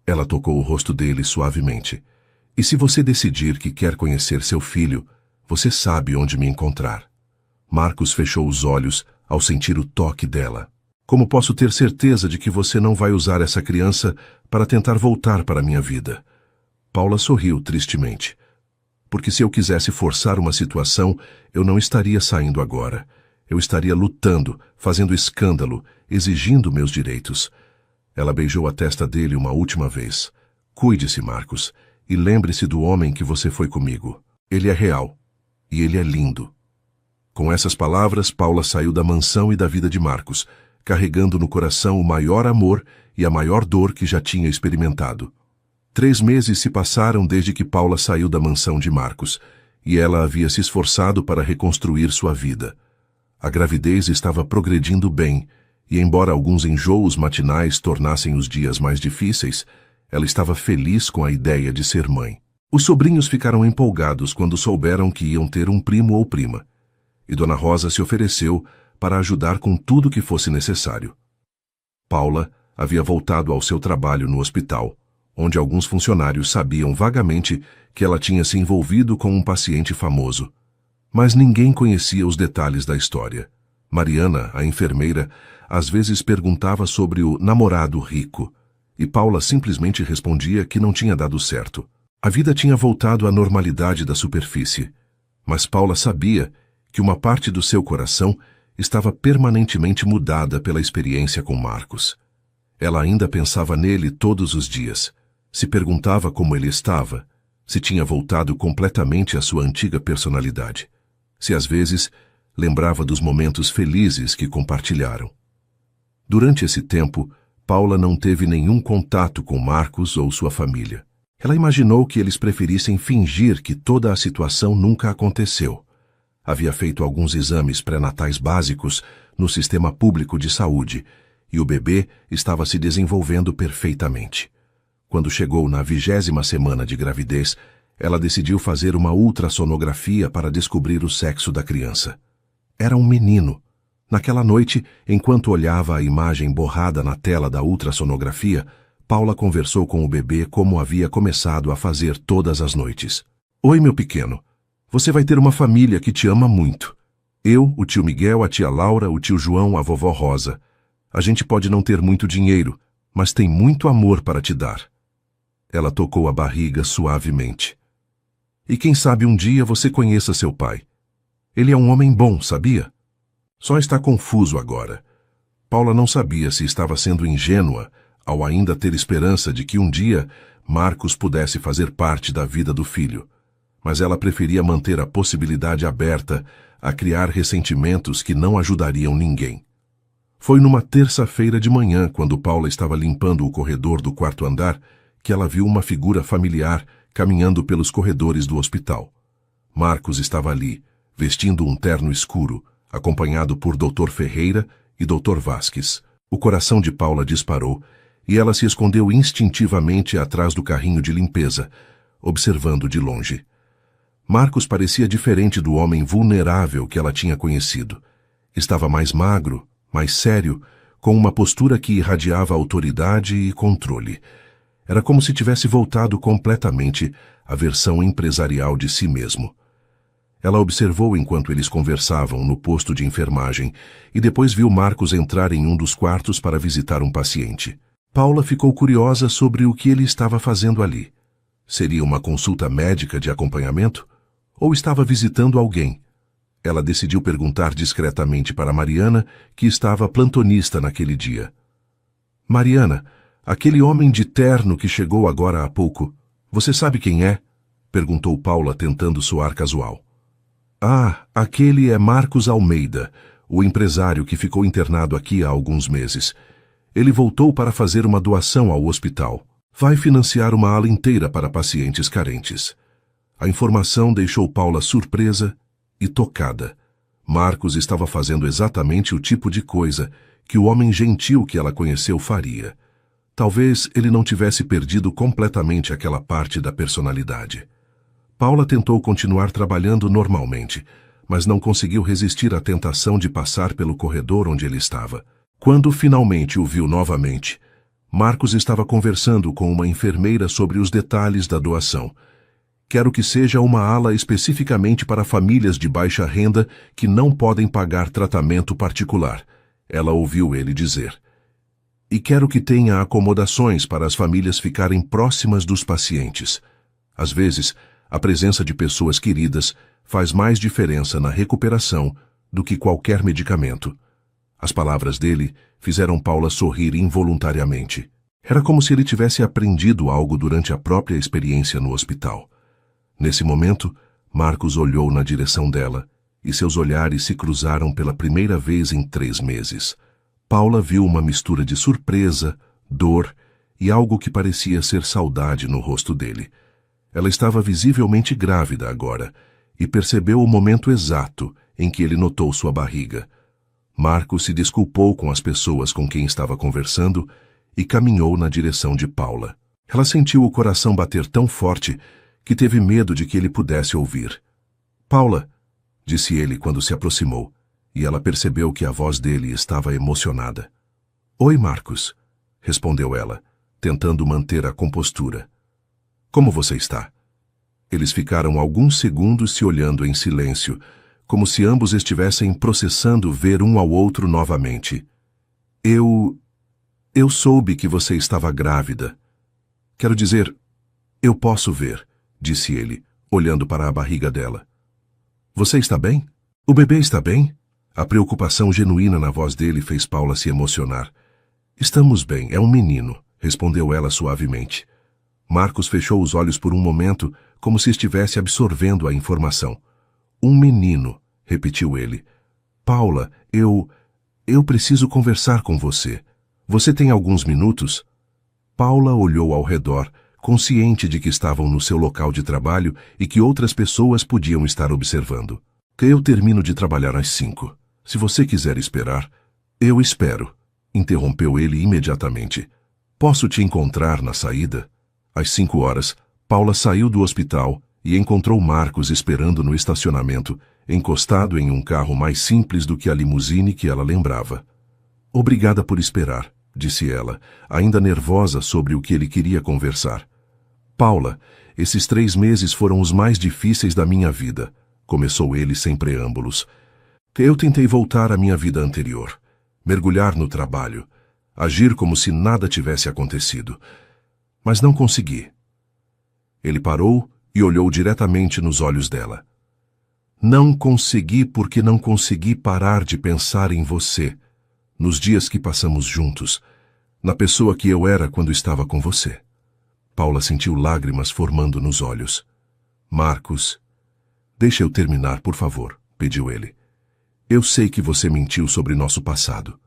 Ela tocou o rosto dele suavemente. E se você decidir que quer conhecer seu filho, você sabe onde me encontrar. Marcos fechou os olhos ao sentir o toque dela. Como posso ter certeza de que você não vai usar essa criança para tentar voltar para a minha vida? Paula sorriu tristemente. Porque se eu quisesse forçar uma situação, eu não estaria saindo agora. Eu estaria lutando, fazendo escândalo, exigindo meus direitos. Ela beijou a testa dele uma última vez. Cuide-se, Marcos, e lembre-se do homem que você foi comigo. Ele é real. E ele é lindo. Com essas palavras, Paula saiu da mansão e da vida de Marcos, carregando no coração o maior amor e a maior dor que já tinha experimentado. 3 meses se passaram desde que Paula saiu da mansão de Marcos, e ela havia se esforçado para reconstruir sua vida. A gravidez estava progredindo bem, e embora alguns enjoos matinais tornassem os dias mais difíceis, ela estava feliz com a ideia de ser mãe. Os sobrinhos ficaram empolgados quando souberam que iam ter um primo ou prima, e Dona Rosa se ofereceu para ajudar com tudo que fosse necessário. Paula havia voltado ao seu trabalho no hospital, onde alguns funcionários sabiam vagamente que ela tinha se envolvido com um paciente famoso, mas ninguém conhecia os detalhes da história. Mariana, a enfermeira, às vezes perguntava sobre o namorado rico, e Paula simplesmente respondia que não tinha dado certo. A vida tinha voltado à normalidade da superfície, mas Paula sabia que uma parte do seu coração estava permanentemente mudada pela experiência com Marcos. Ela ainda pensava nele todos os dias, se perguntava como ele estava, se tinha voltado completamente à sua antiga personalidade, se às vezes lembrava dos momentos felizes que compartilharam. Durante esse tempo, Paula não teve nenhum contato com Marcos ou sua família. Ela imaginou que eles preferissem fingir que toda a situação nunca aconteceu. Havia feito alguns exames pré-natais básicos no sistema público de saúde e o bebê estava se desenvolvendo perfeitamente. Quando chegou na 20ª semana de gravidez, ela decidiu fazer uma ultrassonografia para descobrir o sexo da criança. Era um menino. Naquela noite, enquanto olhava a imagem borrada na tela da ultrassonografia, Paula conversou com o bebê como havia começado a fazer todas as noites. Oi, meu pequeno. Você vai ter uma família que te ama muito. Eu, o tio Miguel, a tia Laura, o tio João, a vovó Rosa. A gente pode não ter muito dinheiro, mas tem muito amor para te dar. Ela tocou a barriga suavemente. E quem sabe um dia você conheça seu pai. Ele é um homem bom, sabia? Só está confuso agora. Paula não sabia se estava sendo ingênua ao ainda ter esperança de que um dia Marcos pudesse fazer parte da vida do filho, mas ela preferia manter a possibilidade aberta a criar ressentimentos que não ajudariam ninguém. Foi numa terça-feira de manhã, quando Paula estava limpando o corredor do quarto andar, que ela viu uma figura familiar caminhando pelos corredores do hospital. Marcos estava ali, vestindo um terno escuro, acompanhado por Dr. Ferreira e Dr. Vasques. O coração de Paula disparou e ela se escondeu instintivamente atrás do carrinho de limpeza, observando de longe. Marcos parecia diferente do homem vulnerável que ela tinha conhecido. Estava mais magro, mais sério, com uma postura que irradiava autoridade e controle. Era como se tivesse voltado completamente à versão empresarial de si mesmo. Ela observou enquanto eles conversavam no posto de enfermagem e depois viu Marcos entrar em um dos quartos para visitar um paciente. Paula ficou curiosa sobre o que ele estava fazendo ali. Seria uma consulta médica de acompanhamento? Ou estava visitando alguém? Ela decidiu perguntar discretamente para Mariana, que estava plantonista naquele dia. Mariana, aquele homem de terno que chegou agora há pouco, você sabe quem é? Perguntou Paula, tentando soar casual. Ah, aquele é Marcos Almeida, o empresário que ficou internado aqui há alguns meses. Ele voltou para fazer uma doação ao hospital. Vai financiar uma ala inteira para pacientes carentes. A informação deixou Paula surpresa e tocada. Marcos estava fazendo exatamente o tipo de coisa que o homem gentil que ela conheceu faria. Talvez ele não tivesse perdido completamente aquela parte da personalidade. Paula tentou continuar trabalhando normalmente, mas não conseguiu resistir à tentação de passar pelo corredor onde ele estava. Quando finalmente o viu novamente, Marcos estava conversando com uma enfermeira sobre os detalhes da doação. Quero que seja uma ala especificamente para famílias de baixa renda que não podem pagar tratamento particular, ela ouviu ele dizer. E quero que tenha acomodações para as famílias ficarem próximas dos pacientes. Às vezes, a presença de pessoas queridas faz mais diferença na recuperação do que qualquer medicamento. As palavras dele fizeram Paula sorrir involuntariamente. Era como se ele tivesse aprendido algo durante a própria experiência no hospital. Nesse momento, Marcos olhou na direção dela e seus olhares se cruzaram pela primeira vez em 3 meses. Paula viu uma mistura de surpresa, dor e algo que parecia ser saudade no rosto dele. Ela estava visivelmente grávida agora e percebeu o momento exato em que ele notou sua barriga. Marcos se desculpou com as pessoas com quem estava conversando e caminhou na direção de Paula. Ela sentiu o coração bater tão forte que teve medo de que ele pudesse ouvir. Paula, disse ele quando se aproximou, e ela percebeu que a voz dele estava emocionada. Oi, Marcos, respondeu ela, tentando manter a compostura. Como você está? Eles ficaram alguns segundos se olhando em silêncio, como se ambos estivessem processando ver um ao outro novamente. Eu soube que você estava grávida. Quero dizer, eu posso ver, disse ele, olhando para a barriga dela. Você está bem? O bebê está bem? A preocupação genuína na voz dele fez Paula se emocionar. Estamos bem, é um menino, respondeu ela suavemente. Marcos fechou os olhos por um momento, como se estivesse absorvendo a informação. Um menino, repetiu ele. Paula, eu preciso conversar com você. Você tem alguns minutos? Paula olhou ao redor, consciente de que estavam no seu local de trabalho e que outras pessoas podiam estar observando. Eu termino de trabalhar às 5. Se você quiser esperar, eu espero, interrompeu ele imediatamente. Posso te encontrar na saída? Às 5 horas, Paula saiu do hospital e encontrou Marcos esperando no estacionamento, encostado em um carro mais simples do que a limusine que ela lembrava. Obrigada por esperar, disse ela, ainda nervosa sobre o que ele queria conversar. Paula, esses 3 meses foram os mais difíceis da minha vida, começou ele sem preâmbulos. Eu tentei voltar à minha vida anterior, mergulhar no trabalho, agir como se nada tivesse acontecido. Mas não consegui. Ele parou e olhou diretamente nos olhos dela. Não consegui porque não consegui parar de pensar em você, nos dias que passamos juntos, na pessoa que eu era quando estava com você. Paula sentiu lágrimas formando nos olhos. Marcos, deixa eu terminar, por favor, pediu ele. Eu sei que você mentiu sobre nosso passado.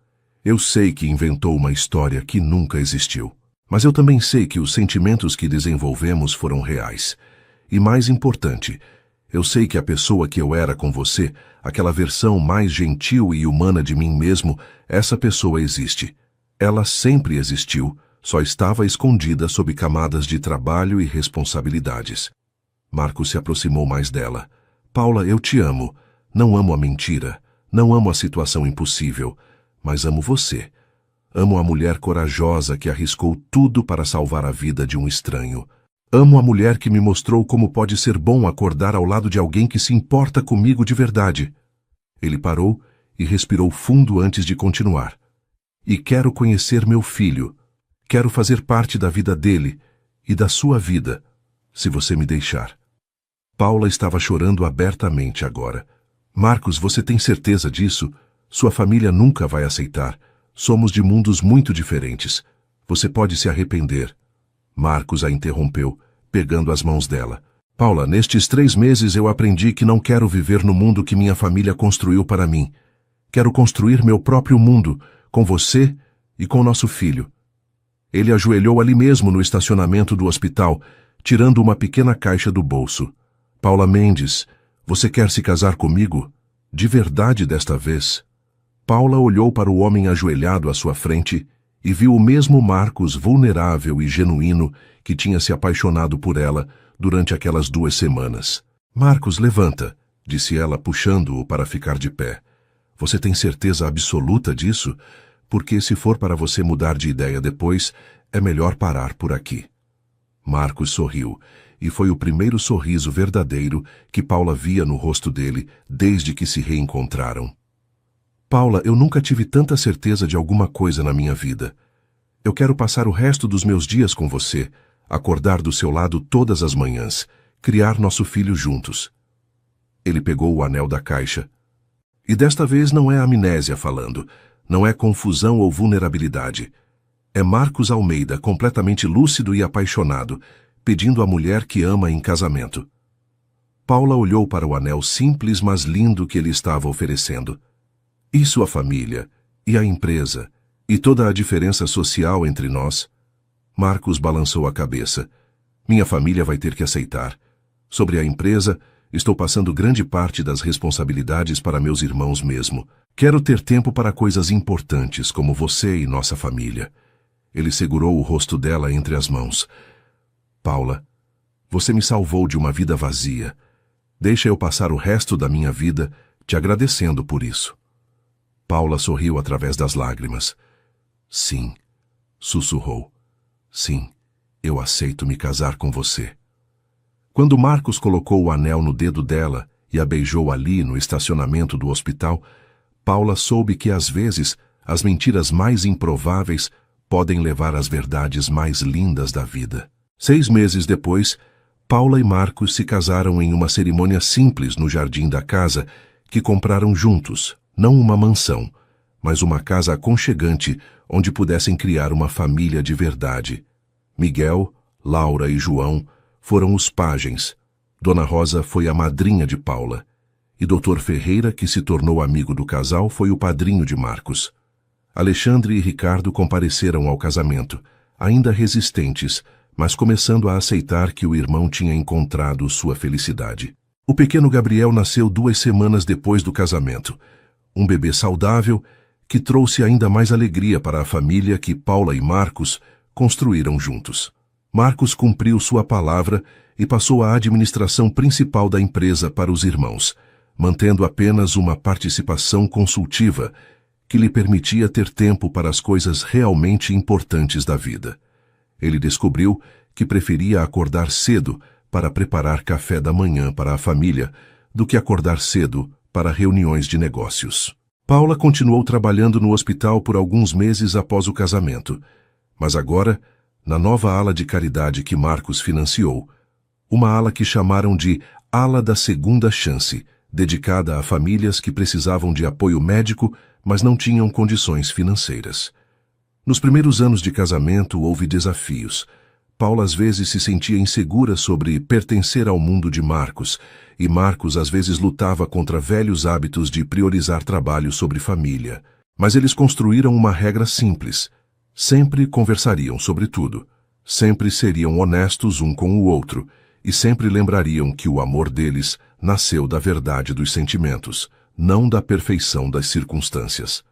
Eu sei que inventou uma história que nunca existiu. Mas eu também sei que os sentimentos que desenvolvemos foram reais. E mais importante, eu sei que a pessoa que eu era com você, aquela versão mais gentil e humana de mim mesmo, essa pessoa existe. Ela sempre existiu, só estava escondida sob camadas de trabalho e responsabilidades. Marcos se aproximou mais dela. Paula, eu te amo. Não amo a mentira. Não amo a situação impossível. Mas amo você. Amo a mulher corajosa que arriscou tudo para salvar a vida de um estranho. Amo a mulher que me mostrou como pode ser bom acordar ao lado de alguém que se importa comigo de verdade. Ele parou e respirou fundo antes de continuar. E quero conhecer meu filho. Quero fazer parte da vida dele e da sua vida, se você me deixar. Paula estava chorando abertamente agora. Marcos, você tem certeza disso? Sua família nunca vai aceitar. Somos de mundos muito diferentes. Você pode se arrepender. Marcos a interrompeu, pegando as mãos dela. Paula, nestes 3 meses eu aprendi que não quero viver no mundo que minha família construiu para mim. Quero construir meu próprio mundo, com você e com nosso filho. Ele ajoelhou ali mesmo no estacionamento do hospital, tirando uma pequena caixa do bolso. Paula Mendes, você quer se casar comigo? De verdade desta vez? Paula olhou para o homem ajoelhado à sua frente e viu o mesmo Marcos vulnerável e genuíno que tinha se apaixonado por ela durante aquelas 2 semanas. Marcos, levanta, disse ela puxando-o para ficar de pé. Você tem certeza absoluta disso? Porque se for para você mudar de ideia depois, é melhor parar por aqui. Marcos sorriu, e foi o primeiro sorriso verdadeiro que Paula via no rosto dele desde que se reencontraram. Paula, eu nunca tive tanta certeza de alguma coisa na minha vida. Eu quero passar o resto dos meus dias com você, acordar do seu lado todas as manhãs, criar nosso filho juntos. Ele pegou o anel da caixa. E desta vez não é amnésia falando, não é confusão ou vulnerabilidade. É Marcos Almeida, completamente lúcido e apaixonado, pedindo a mulher que ama em casamento. Paula olhou para o anel simples, mas lindo que ele estava oferecendo. E sua família, e a empresa, e toda a diferença social entre nós? Marcos balançou a cabeça. Minha família vai ter que aceitar. Sobre a empresa, estou passando grande parte das responsabilidades para meus irmãos mesmo. Quero ter tempo para coisas importantes, como você e nossa família. Ele segurou o rosto dela entre as mãos. Paula, Você me salvou de uma vida vazia. Deixa eu passar o resto da minha vida te agradecendo por isso. Paula sorriu através das lágrimas. Sim, sussurrou. Sim, eu aceito me casar com você. Quando Marcos colocou o anel no dedo dela e a beijou ali no estacionamento do hospital, Paula soube que às vezes as mentiras mais improváveis podem levar às verdades mais lindas da vida. 6 meses depois, Paula e Marcos se casaram em uma cerimônia simples no jardim da casa que compraram juntos, não uma mansão, mas uma casa aconchegante onde pudessem criar uma família de verdade. Miguel, Laura e João foram os pajens. Dona Rosa foi a madrinha de Paula. E Dr. Ferreira, que se tornou amigo do casal, foi o padrinho de Marcos. Alexandre e Ricardo compareceram ao casamento, ainda resistentes, mas começando a aceitar que o irmão tinha encontrado sua felicidade. O pequeno Gabriel nasceu 2 semanas depois do casamento. Um bebê saudável que trouxe ainda mais alegria para a família que Paula e Marcos construíram juntos. Marcos cumpriu sua palavra e passou a administração principal da empresa para os irmãos, mantendo apenas uma participação consultiva que lhe permitia ter tempo para as coisas realmente importantes da vida. Ele descobriu que preferia acordar cedo para preparar café da manhã para a família do que acordar cedo para reuniões de negócios. Paula continuou trabalhando no hospital por alguns meses após o casamento, mas agora, na nova ala de caridade que Marcos financiou, uma ala que chamaram de Ala da Segunda Chance, dedicada a famílias que precisavam de apoio médico, mas não tinham condições financeiras. Nos primeiros anos de casamento houve desafios. Paula às vezes se sentia insegura sobre pertencer ao mundo de Marcos, e Marcos às vezes lutava contra velhos hábitos de priorizar trabalho sobre família. Mas eles construíram uma regra simples. Sempre conversariam sobre tudo. Sempre seriam honestos um com o outro, e sempre lembrariam que o amor deles nasceu da verdade dos sentimentos, não da perfeição das circunstâncias.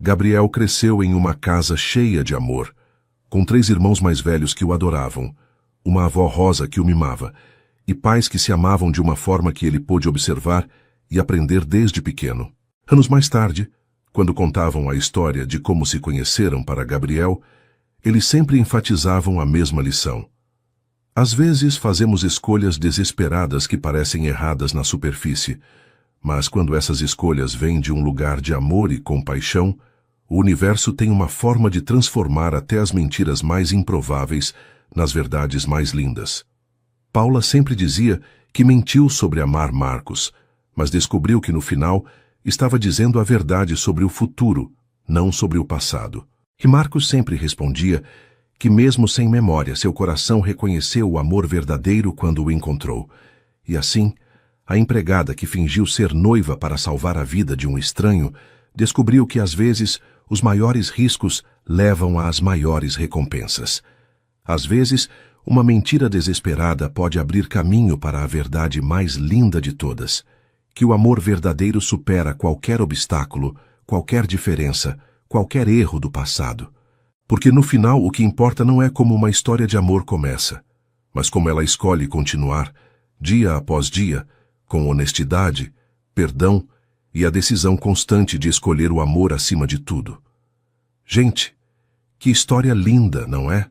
Gabriel cresceu em uma casa cheia de amor, com 3 irmãos mais velhos que o adoravam, uma avó Rosa que o mimava, e pais que se amavam de uma forma que ele pôde observar e aprender desde pequeno. Anos mais tarde, quando contavam a história de como se conheceram para Gabriel, eles sempre enfatizavam a mesma lição. Às vezes fazemos escolhas desesperadas que parecem erradas na superfície, mas quando essas escolhas vêm de um lugar de amor e compaixão, o universo tem uma forma de transformar até as mentiras mais improváveis nas verdades mais lindas. Paula sempre dizia que mentiu sobre amar Marcos, mas descobriu que no final estava dizendo a verdade sobre o futuro, não sobre o passado. E Marcos sempre respondia que mesmo sem memória seu coração reconheceu o amor verdadeiro quando o encontrou. E assim, a empregada que fingiu ser noiva para salvar a vida de um estranho descobriu que às vezes os maiores riscos levam às maiores recompensas. Às vezes, uma mentira desesperada pode abrir caminho para a verdade mais linda de todas, que o amor verdadeiro supera qualquer obstáculo, qualquer diferença, qualquer erro do passado. Porque no final o que importa não é como uma história de amor começa, mas como ela escolhe continuar, dia após dia, com honestidade, perdão e a decisão constante de escolher o amor acima de tudo. Gente, que história linda, não é?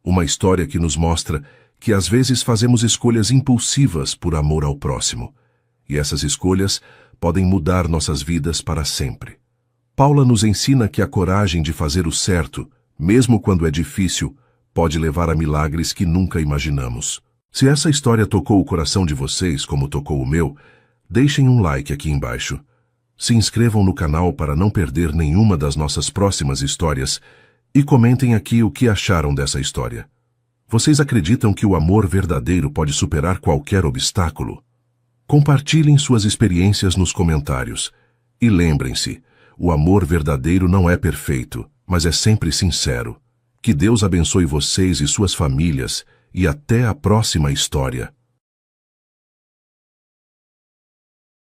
Uma história que nos mostra que às vezes fazemos escolhas impulsivas por amor ao próximo, e essas escolhas podem mudar nossas vidas para sempre. Paula nos ensina que a coragem de fazer o certo, mesmo quando é difícil, pode levar a milagres que nunca imaginamos. Se essa história tocou o coração de vocês como tocou o meu, deixem um like aqui embaixo. Se inscrevam no canal para não perder nenhuma das nossas próximas histórias e comentem aqui o que acharam dessa história. Vocês acreditam que o amor verdadeiro pode superar qualquer obstáculo? Compartilhem suas experiências nos comentários. E lembrem-se, o amor verdadeiro não é perfeito, mas é sempre sincero. Que Deus abençoe vocês e suas famílias e até a próxima história.